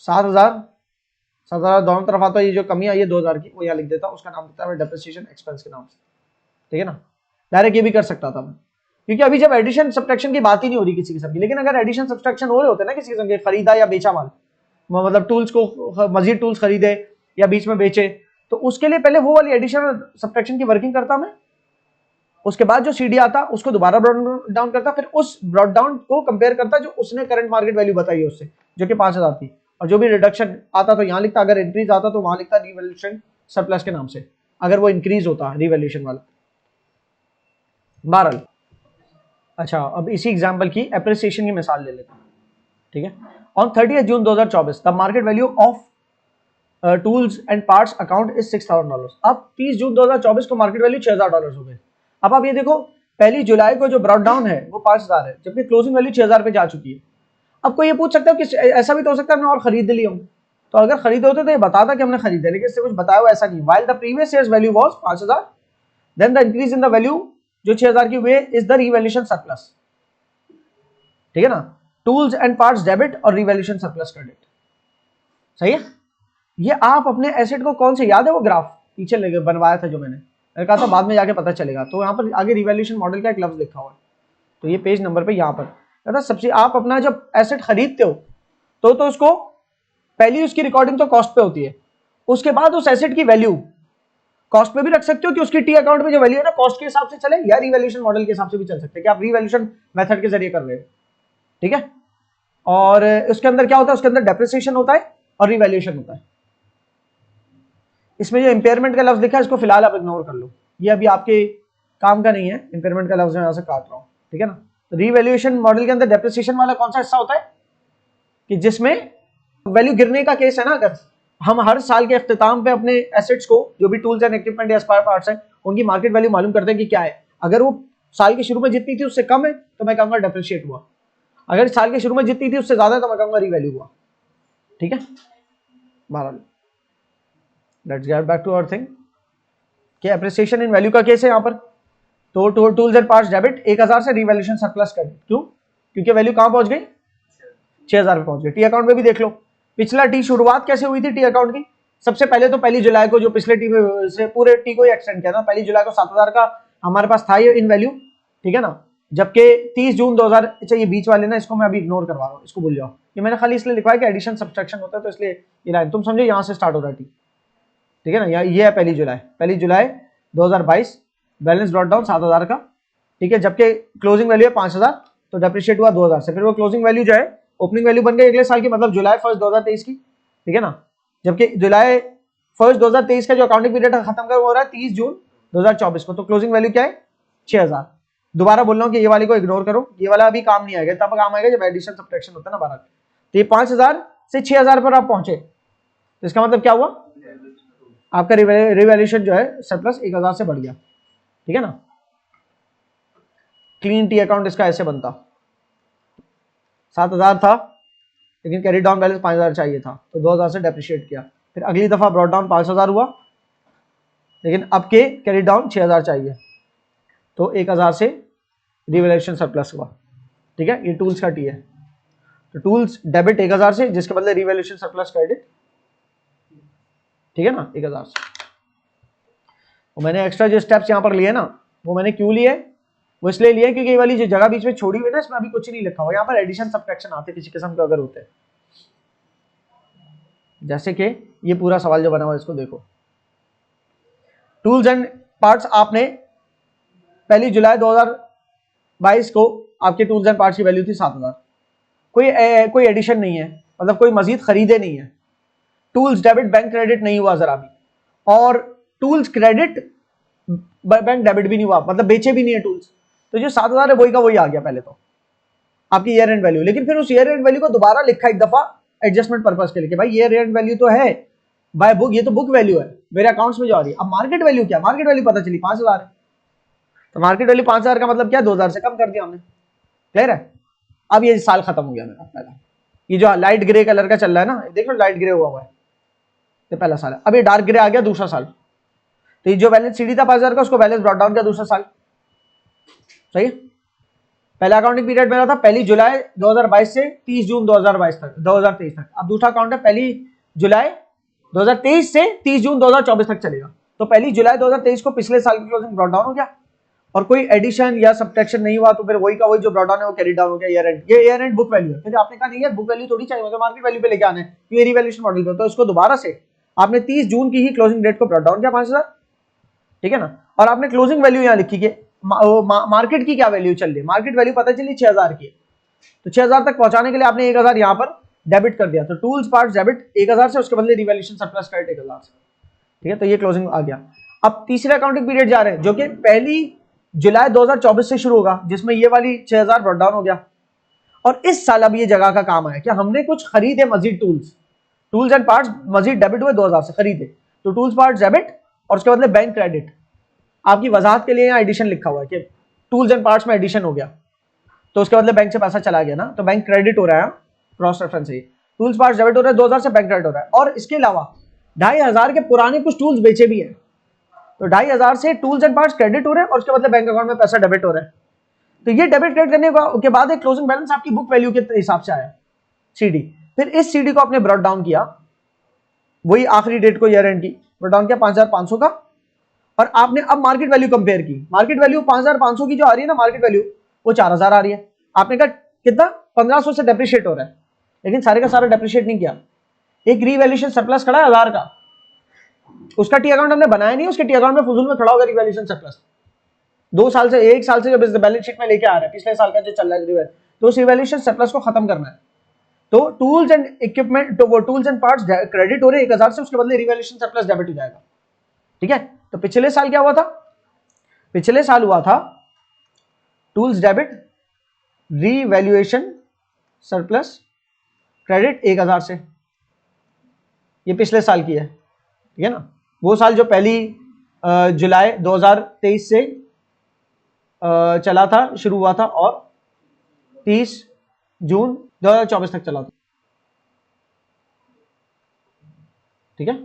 7,000 दोनों तरफ आता, ये जो कमी आई है 2,000 की वो यहाँ लिख देता, उसका नाम देता है डेप्रिसिएशन एक्सपेंस के नाम से, ठीक है ना। डायरेक्ट ये भी कर सकता था मैं, क्योंकि अभी जब एडिशन सब्ट्रैक्शन की बात ही नहीं हो रही किसी किस्म की, लेकिन अगर एडिशन सब्ट्रैक्शन हो रहे होते ना किसी किस्म के, खरीदा या बेचा माल, मतलब टूल्स को मजीद टूल्स खरीदे या बीच में बेचे, तो उसके लिए पहले वो वाली एडिशन और सब्ट्रैक्शन की वर्किंग करता मैं, उसके बाद जो सीडी आता उसको दोबारा ब्रॉट डाउन करता, फिर उस ब्रॉट डाउन को कंपेयर करता जो उसने करंट मार्केट वैल्यू बताई है उससे, जो कि 5,000 थी, और जो भी रिडक्शन आता तो यहाँ लिखता, अगर इंक्रीज आता तो वहां लिखता रिवैल्यूएशन सरप्लस के नाम से, अगर वो इंक्रीज होता रिवैल्यूएशन वाला। बहरहाल, अच्छा अब इसी एग्जांपल की एप्रिसिएशन की मिसाल ले लेते हैं, ठीक है। On 30 June 2024 the market value of tools and parts account is $6,000। अब 30 जून 2024 को मार्केट वैल्यू $6,000 हो गए। अब आप ये देखो 1 जुलाई को जो ब्रॉट डाउन है वो 5,000 है, जबकि क्लोजिंग वैल्यू 6,000 पे जा चुकी है। अब कोई ये पूछ सकता है कि ऐसा भी तो हो सकता है मैं और खरीद लिया हूँ, तो अगर खरीदे होते तो ये बताता कि हमने खरीदे, लेकिन इससे कुछ बताया हुआ ऐसा नहीं। While the previous year's value was 5,000 then the increase in the value जो 6,000 की हुई इज द रीवैल्यूएशन सरप्लस। ठीक है ना, टूल्स एंड पार्ट्स डेबिट और रिवैल्यूएशन सरप्लस क्रेडिट, सही है। ये आप अपने एसेट को कौन से याद है वो ग्राफ पीछे लगे बनवाया था जो मैंने कहा था बाद में जाके पता चलेगा, तो यहाँ पर आगे रिवैल्यूएशन मॉडल का एक लफ्ज लिखा हुआ है, तो ये पेज नंबर पे यहाँ पर कहता सबसे आप अपना जब एसेट खरीदते हो तो उसको पहली उसकी रिकॉर्डिंग तो कॉस्ट पे होती है, उसके बाद उस एसेट की वैल्यू कॉस्ट पे भी रख सकते हो कि उसकी टी अकाउंट में जो वैल्यू है ना कॉस्ट के हिसाब से चले, या रिवैल्यूएशन मॉडल के हिसाब से भी चल सकते हैं कि आप रिवैल्यूएशन मेथड के जरिए कर रहे हो, ठीक है। और उसके अंदर क्या होता है, उसके अंदर डेप्रिसिएशन होता है और रिवैल्यूएशन होता है। इसमें जो इंपेयरमेंट का लफ्ज लिखा है इसको फिलहाल आप इग्नोर कर लो, ये अभी आपके काम का नहीं है, इंपेयरमेंट का लफ्ज मैं यहां से काट रहा हूं, ठीक है ना। रिवैल्यूएशन मॉडल के अंदर डेप्रिसिएशन वाला कौन सा हिस्सा होता है कि जिसमें वैल्यू गिरने का केस है ना, अगर हम हर साल के अख्तिताम पे अपने एसेट्स को जो भी टूल्स एंड इक्विपमेंट या स्पेयर पार्ट्स हैं उनकी मार्केट वैल्यू मालूम करते हैं कि क्या है, अगर वो साल के शुरू में जितनी थी उससे कम है तो मैं कहूंगा डेप्रिशिएट हुआ, अगर साल के शुरू में जितनी थी उससे ज्यादा तो मैं कहूंगा रिवैल्यू हुआ, ठीक है। बहरहाल let's get back to our thing कि एप्रिसिएशन इन वैल्यू का केस है यहाँ पर, तो टूल्स एंड पार्ट्स डेबिट 1000 से रिवैल्यूएशन सरप्लस क्रेडिट, क्यों, क्योंकि वैल्यू कहां पहुंच गई 6000 पे पहुंच गई। टी अकाउंट में भी देख लो पिछला टी शुरुआत कैसे हुई थी टी अकाउंट की, सबसे पहले तो 1 जुलाई को जो पिछले टी से पूरे टी को ही एक्सटेंड किया था, 1 जुलाई को 7000 का हमारे पास था ये इन वैल्यू, ठीक है ना, जबकि 30 जून 2000, अच्छा ये बीच वाले ना इसको मैं अभी इग्नोर करवा रहा हूँ, इसको भूल जाओ, ये मैंने खाली इसलिए लिखा है कि एडिशन सब्सट्रैक्शन होता है तो इसलिए ये लाइन तुम समझो यहाँ से स्टार्ट हो रहा है टी, ठीक है ना, ये है 1 जुलाई 2022 बैलेंस ब्रॉट डाउन 7000 का, ठीक है, जबकि क्लोजिंग वैल्यू है 5000 तो डेप्रिशिएट हुआ 2000 से, फिर वो क्लोजिंग वैल्यू जो है ओपनिंग वैल्यू बन गई अगले साल की, मतलब जुलाई 1 2023 की, ठीक है ना, जबकि जुलाई 1 2023 का जो अकाउंटिंग पीरियड खत्म कर हो रहा है 30 जून 2024 को, तो क्लोजिंग वैल्यू क्या है 6000। दोबारा बोल रहा हूँ कि ये वाली को इग्नोर करो, ये वाला अभी काम नहीं आएगा, तब काम आएगा जब एडिशन सब्ट्रैक्शन होता है ना 12, तो ये 5000 से 6000 पर आप पहुंचे, तो इसका मतलब क्या हुआ आपका रिवैल्यूएशन जो है सरप्लस 1000 से बढ़ गया, ठीक है ना। क्लीन टी अकाउंट इसका ऐसे बनता 7000 था लेकिन कैरी डाउन बैलेंस 5000 चाहिए था तो 2000 से डेप्रिशिएट किया, फिर अगली दफा ब्रॉट डाउन 5000 हुआ लेकिन अब के कैरी डाउन 6000 चाहिए तो 1000 से रिवैल्यूएशन सरप्लस हुआ, ठीक है। ये टूल्स का टी है, तो टूल्स डेबिट 1000 से जिसके बदले रिवैल्यूएशन सरप्लस क्रेडिट, ठीक है ना 1000 से। और मैंने एक्स्ट्रा जो स्टेप्स यहाँ पर लिए ना वो मैंने क्यों लिए, वो इसलिए लिए क्योंकि ये वाली जो जगह बीच में छोड़ी हुई ना इसमें अभी कुछ नहीं लिखा हुआ, यहाँ पर एडिशन सब्ट्रैक्शन आते किसी किस्म के अगर होते हैं, जैसे कि ये पूरा सवाल जो बना हुआ है इसको देखो, टूल्स एंड पार्ट्स आपने 1 जुलाई 2022 को आपके टूल्स एंड पार्ट्स की वैल्यू थी 7000, कोई एडिशन नहीं है, मतलब कोई मजीद खरीदे नहीं है, टूल्स डेबिट बैंक क्रेडिट नहीं हुआ जरा भी, और टूल्स क्रेडिट बैंक डेबिट भी नहीं हुआ, मतलब बेचे भी नहीं है टूल्स, तो जो 7000 है वही का वही आ गया पहले तो आपकी ईयर एंड वैल्यू, लेकिन फिर उस ईयर एंड वैल्यू को दोबारा लिखा एक दफा एडजस्टमेंट पर्पस के लिए कि भाई ईयर एंड वैल्यू तो है बाय बुक, ये तो बुक वैल्यू है मेरे अकाउंट्स में जो आ रही है, अब मार्केट वैल्यू क्या, मार्केट वैल्यू पता चली 5000 है, तो मार्केट वैल्यू 5000 का मतलब क्या 2000 से कम कर दिया हमने, क्लियर है। अब ये साल खत्म हो गया मेरा पहला, ये जो लाइट ग्रे कलर का चल रहा है ना देख लो लाइट ग्रे हुआ है, ये पहला साल है, अब ये डार्क ग्रे आ गया दूसरा साल, तो ये जो बैलेंस सीडी था 5000 का उसको बैलेंस ब्रॉट डाउन किया दूसरा साल, सही है। पहला अकाउंटिंग पीरियड मेरा था 1 जुलाई 2022 से 30 जून 2023 तक, अब दूसरा अकाउंट है 1 जुलाई 2023 से 30 जून 2024 तक चलेगा, तो 1 जुलाई 2023 को पिछले साल की क्लोजिंग ब्रॉट डाउन हो गया और कोई एडिशन या सब्ट्रैक्शन नहीं हुआ, तो फिर वही का वही जो ब्रॉट डाउन है वो कैरी डाउन हो गया ईयर एंड, ये ईयर एंड बुक वैल्यू है, फिर आपने कहा नहीं यार बुक वैल्यू थोड़ी चाहिए, मतलब मार्केट वैल्यू पे लेके आना है, ये रिवैल्यूएशन मॉडल पे, तो इसको दोबारा से आपने 30 जून की ही क्लोजिंग डेट को ब्रॉट डाउन किया 5000, ठीक है ना, और आपने क्लोजिंग वैल्यू यहाँ लिखी कि मार्केट की क्या वैल्यू चल रही है, मार्केट वैल्यू पता चली 6000 की, तो 6000 तक पहुंचाने के लिए आपने 1000 यहाँ पर डेबिट कर दिया, तो टूल्स पार्ट्स डेबिट 1000 से, उसके बदले रिवैल्यूएशन सरप्लस क्रेडिट 1000 से, ठीक है, तो ये क्लोजिंग आ गया। अब तीसरे अकाउंटिंग पीरियड जा रहे हैं जो कि 1 जुलाई 2024 से शुरू होगा, जिसमें ये वाली 6000 ब्रॉट डाउन हो गया, और इस साल अब ये जगह का काम आया कि हमने कुछ खरीदे मजीद टूल्स एंड पार्ट्स मजीद डेबिट हुए 2000 से खरीदे, तो टूल्स पार्ट्स डेबिट और उसके बदले बैंक क्रेडिट, आपकी वजाहत के लिए यहाँ एडिशन लिखा हुआ है कि टूल्स एंड पार्ट्स में एडिशन हो गया तो उसके बदले बैंक से पैसा चला गया ना, तो बैंक क्रेडिट हो रहा है, क्रॉस रेफरेंस है, टूल्स पार्ट्स डेबिट हो रहा है 2000 से बैंक क्रेडिट हो रहा है, और इसके अलावा 2500 के पुराने कुछ टूल्स बेचे भी हैं, तो 2500 से टूल्स एंड पार्ट्स क्रेडिट हो रहे हैं और उसके बदले बैंक अकाउंट में पैसा डेबिट हो रहा है, तो ये डेबिट क्रेडिट करने के बाद एक क्लोजिंग बैलेंस आपकी बुक वैल्यू के हिसाब से आया सीडी। फिर इस सीडी को आपने ब्रॉट डाउन किया, वही आखिरी डेट को ईयर एंड की ब्रॉट डाउन किया 5500 का, और आपने अब मार्केट वैल्यू कंपेयर की। मार्केट वैल्यू 5500 की जो आ रही है ना मार्केट वैल्यू, वो 4000 आ रही है। आपने कहा कितना 1500 से डेप्रिशिएट हो रहा है, लेकिन सारे का सारा डेप्रिशिएट नहीं किया। एक रीवैल्यूएशन सरप्लस खड़ा है 1000 का, उसका टी अकाउंट हमने बनाया नहीं, उसके टी अकाउंट में फजूल में खड़ा होगा रीवैल्यूएशन सरप्लस। 2 साल से 1 साल से जब बैलेंस शीट में लेके आ रहा है, पिछले साल का जो चल रहा है, तो उस रीवैल्यूएशन सरप्लस को खत्म करना है। तो टूल्स एंड इक्विपमेंट, तो वो टूल्स एंड पार्ट्स क्रेडिट हो रहे 1000 से, उसके बदले रीवैल्यूएशन सरप्लस डेबिट हो जाएगा। ठीक है, तो पिछले साल क्या हुआ था? पिछले साल हुआ था tools debit, revaluation surplus credit 1000 से, ये पिछले साल की है। ठीक है ना, वो साल जो पहली जुलाई 2023 से चला था, शुरू हुआ था, और 30 जून 2024 तक चला था। ठीक है,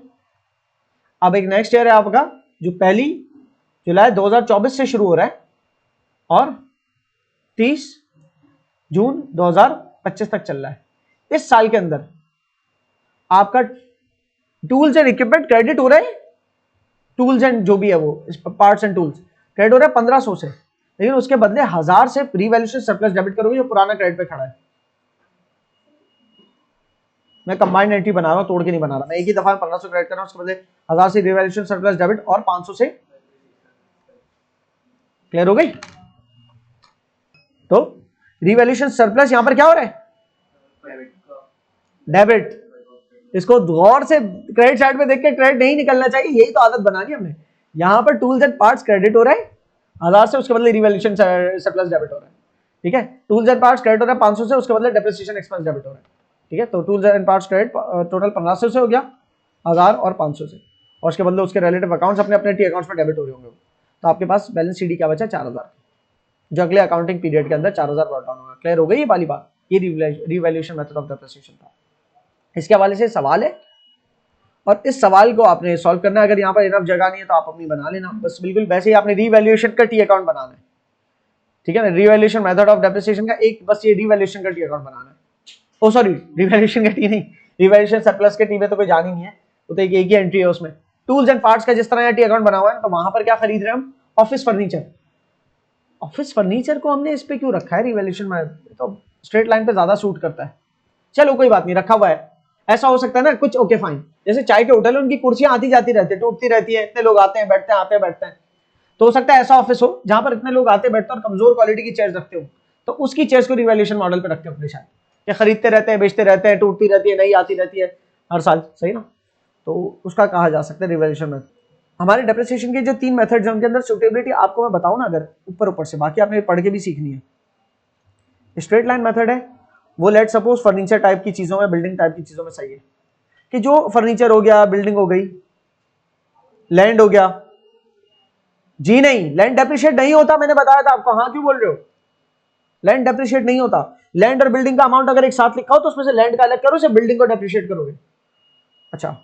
अब एक नेक्स्ट ईयर है आपका जो पहली जुलाई 2024 से शुरू हो रहा है और 30 जून 2025 तक चल रहा है। इस साल के अंदर आपका टूल्स एंड इक्विपमेंट क्रेडिट हो रहा है, टूल्स एंड जो भी है वो पार्ट्स एंड टूल्स क्रेडिट हो रहा है 1500 से, लेकिन उसके बदले 1000 से रीवैल्यूएशन सरप्लस डेबिट करोगे जो पुराना क्रेडिट पे खड़ा है। मैं कंबाइंड एंट्री बना रहा हूं, तोड़ के नहीं बना रहा, मैं एक ही दफा 1500 क्रेडिट कर रहा हूं, उसके बदले 1000 से रीवैल्यूएशन सरप्लस डेबिट और 500 से। क्लियर हो गई? तो रीवैल्यूएशन सरप्लस यहां पर क्या हो रहा है? डेबिट। इसको गौर से क्रेडिट साइड में देख के क्रेडिट नहीं निकलना चाहिए, यही तो आदत बनानी हमने। यहां पर टूल्स एंड पार्ट्स क्रेडिट हो रहा है 1000 से, उसके बदले रीवैल्यूएशन सरप्लस डेबिट हो रहा है। ठीक है, टूल्स एंड पार्ट्स क्रेडिट हो रहा है 500 से, उसके बदले डेप्रिसिएशन एक्सपेंस डेबिट हो रहा है। ठीक है, तो tools and parts credit total 1500 से हो गया, 1000 और 500 से, और उसके बदले उसके रिलेटिव अकाउंट्स अपने अपने टी अकाउंट्स में डेबिट हो रहे होंगे। तो आपके पास बैलेंस सीडी क्या बचा? 4000, जो अगले अकाउंटिंग पीरियड के अंदर 4000 ब्रॉट डाउन होगा। क्लियर हो गई ये वाली बात? ये रीवैल्यूएशन मेथड ऑफ डेप्रिसिएशन था। इसके हवाले से सवाल है, और इस सवाल को आपने सॉल्व करना है। अगर यहाँ पर इनफ जगह नहीं है तो आप अपनी बना लेना, बस बिल्कुल वैसे ही आपने रीवैल्यूएशन का टी अकाउंट बनाना है। ठीक है ना, रीवैल्यूएशन मेथड ऑफ डेप्रिसिएशन का एक बस ये रीवैल्यूएशन का टी अकाउंट बनाना है। ओ सॉरी, रीवैल्यूएशन का टी नहीं, रीवैल्यूएशन सरप्लस के टी में तो कोई जान ही नहीं है, वो तो एक ही एंट्री है उसमें। टूल्स एंड पार्ट्स का जिस तरह टी अकाउंट बना हुआ है, तो वहां पर क्या खरीद रहे हैं हम? Office furniture. ऑफिस फर्नीचर को हमने इस पे क्यों रखा है रीवैल्यूएशन में? तो स्ट्रेट लाइन पे ज्यादा सूट करता है। चलो कोई बात नहीं, रखा हुआ है। ऐसा हो सकता है ना कुछ, ओके फाइन, जैसे चाय के होटल है, उनकी कुर्सियां आती जाती रहती है, टूटती रहती है, इतने लोग आते हैं बैठते हैं, आते हैं बैठते हैं, तो हो सकता है ऐसा ऑफिस हो जहां पर इतने लोग आते बैठते हैं और कमजोर क्वालिटी की चेयर्स रखते हो, तो उसकी चेयर्स को रिवैल्यूएशन मॉडल पे रखते हो अपने, शायद ये खरीदते रहते हैं, बेचते रहते हैं, टूटती रहती है, नई आती रहती है हर साल, सही ना, तो उसका कहा जा सकता है रिवैल्यूएशन में। हमारे डेप्रिसिएशन के जो 3 मेथड्स हैं उनके अंदर सुटेबिलिटी आपको मैं बताऊं ना अगर ऊपर से, बाकी आपने पढ़ के भी सीखनी है। स्ट्रेट लाइन मेथड है वो, लेट सपोज फर्नीचर टाइप की चीजों में, बिल्डिंग टाइप की चीजों में सही है कि जो फर्नीचर हो गया, बिल्डिंग हो गई, लैंड हो गया, जी नहीं, लैंड डेप्रिशिएट नहीं होता, मैंने बताया था आपको। हाँ क्यों बोल रहे हो? लैंड डेप्रिशिएट नहीं होता। लैंड और बिल्डिंग का अमाउंट अगर एक साथ लिखा हो तो उसमें से लैंड का अलग करो, से बिल्डिंग को डेप्रिशिएट करोगे। अच्छा,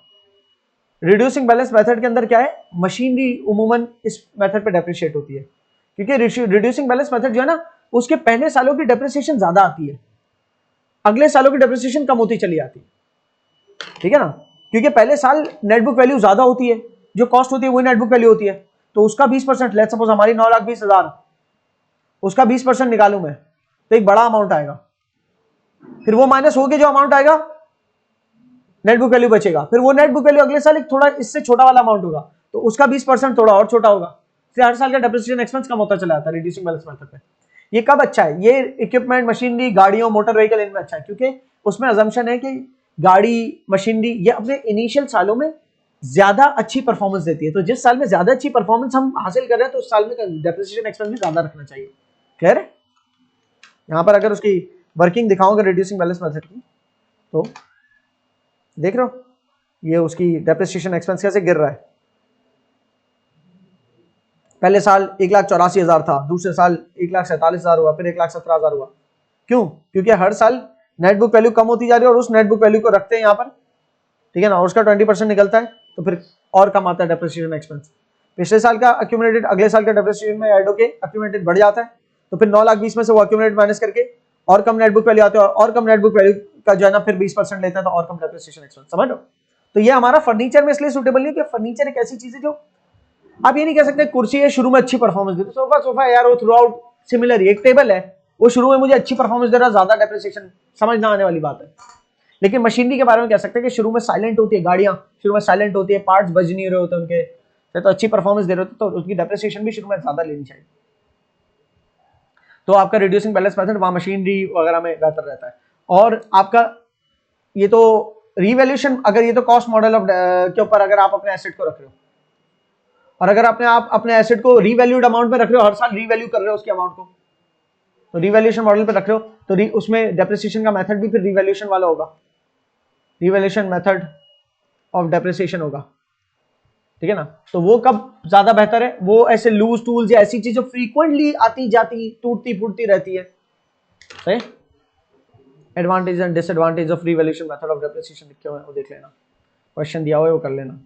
रिड्यूसिंग बैलेंस मेथड के अंदर क्या है? मशीनरी उमूमन इस मेथड पे डेप्रिशिएट होती है, क्योंकि रिड्यूसिंग बैलेंस मेथड जो है ना, उसके पहले सालों की डेप्रिसिएशन ज्यादा आती है, अगले सालों की डेप्रिसिएशन कम होती चली आती है। ठीक है ना, क्योंकि पहले साल नेट बुक वैल्यू ज्यादा होती है, जो कॉस्ट होती है वही नेट बुक वैल्यू होती है, तो उसका 20%, लेट्स सपोज हमारी 9,20,000, उसका 20% निकालूं मैं तो एक बड़ा अमाउंट आएगा, फिर वो माइनस होके जो अमाउंट आएगा नेट बुक वैल्यू बचेगा, फिर वो नेट बुक वैल्यू अगले साल एक थोड़ा इससे छोटा वाला अमाउंट होगा, तो उसका 20% थोड़ा और छोटा होगा, फिर हर साल का डेप्रिसिएशन एक्सपेंस कम होता चला जाता है रिड्यूसिंग बैलेंस मेथड पे। ये कब अच्छा है? ये इक्विपमेंट, मशीनरी, गाड़ियों, मोटर व्हीकल, इनमें अच्छा है, क्योंकि उसमें अजम्पशन है कि गाड़ी, मशीनरी ये अपने इनिशियल सालों में ज्यादा अच्छी परफॉर्मेंस देती है, तो जिस साल में ज्यादा अच्छी परफॉर्मेंस हम हासिल कर रहे हैं तो उस साल में डेप्रिसिएशन एक्सपेंस भी ज्यादा रखना चाहिए। क्लियर है? यहां पर अगर उसकी वर्किंग दिखाऊंगा रिड्यूसिंग बैलेंस मेथड की, तो देख रहे हो ये उसकी डेप्रिसिएशन एक्सपेंस कैसे गिर रहा है। पहले साल 1,84,000 था, दूसरे साल 1,47,000 हुआ, फिर 1,17,000 हुआ। क्यों? क्योंकि हर साल नेट बुक वैल्यू कम होती जा रही है और उस नेट बुक वैल्यू को रखते हैं यहाँ पर, ठीक है ना, और उसका 20% निकलता है, तो फिर और कम आता है डेप्रिसिएशन एक्सपेंस। पिछले साल का अक्यूमुलेटेड अगले साल का डेप्रिसिएशन में ऐड होके अक्यूमुलेटेड बढ़ जाता है, तो फिर 9 लाख 20 में से वो अक्यूमुलेट माइनस करके और कम नेट बुक वैल्यू आते हैं, और कम नेट बुक वैल्यू का जो है ना फिर 20% लेते हैं, तो और कम डेप्रिसिएशन एक्सपेंस, समझ लो। तो ये हमारा फर्नीचर में इसलिए सुटेबल नहीं है कि फर्नीचर एक ऐसी चीज है जो आप ये नहीं कह सकते कुर्सी है शुरू में अच्छी परफॉर्मेंस देती, सोफा यार वो थ्रू आउट सिमिलर ही, एक टेबल है वो शुरू में मुझे अच्छी परफॉर्मेंस दे रहा, ज्यादा डेप्रिसिएशन समझ ना आने वाली बात है। लेकिन मशीनरी के बारे में कह सकते हैं कि शुरू में साइलेंट होती है, गाड़ियां शुरू में साइलेंट होती है, पार्ट्स बज नहीं रहे होते उनके, तो अच्छी परफॉर्मेंस दे रहे होते तो उसकी डेप्रिसिएशन भी शुरू में ज्यादा लेनी चाहिए। तो आपका रिड्यूसिंग बैलेंस मेथड वहां मशीनरी वगैरह में बेहतर रहता है। और आपका ये तो रीवैल्यूएशन, अगर ये तो कॉस्ट मॉडल ऑफ के ऊपर अगर आप अपने एसेट को रख रहे हो, और अगर आप अपने एसेट को रीवैल्यूड अमाउंट में रख रहे हो, हर साल रीवैल्यू कर रहे हो उसके अमाउंट को, तो रीवैल्यूएशन मॉडल पे रख रहे हो, तो उसमें डेप्रिसिएशन का मेथड भी फिर रीवैल्यूएशन वाला होगा, रीवैल्यूएशन मेथड ऑफ डेप्रिसिएशन होगा, ठीक है ना। तो वो कब ज्यादा बेहतर है, वो ऐसे लूज टूल्स या ऐसी चीज जो फ्रीक्वेंटली आती जाती टूटती फूटती रहती है, सही। Advantage and disadvantage of revaluation method of depreciation लिखे हुए हैं, वो देख लेना, क्वेश्चन दिया हुआ है वो कर लेना।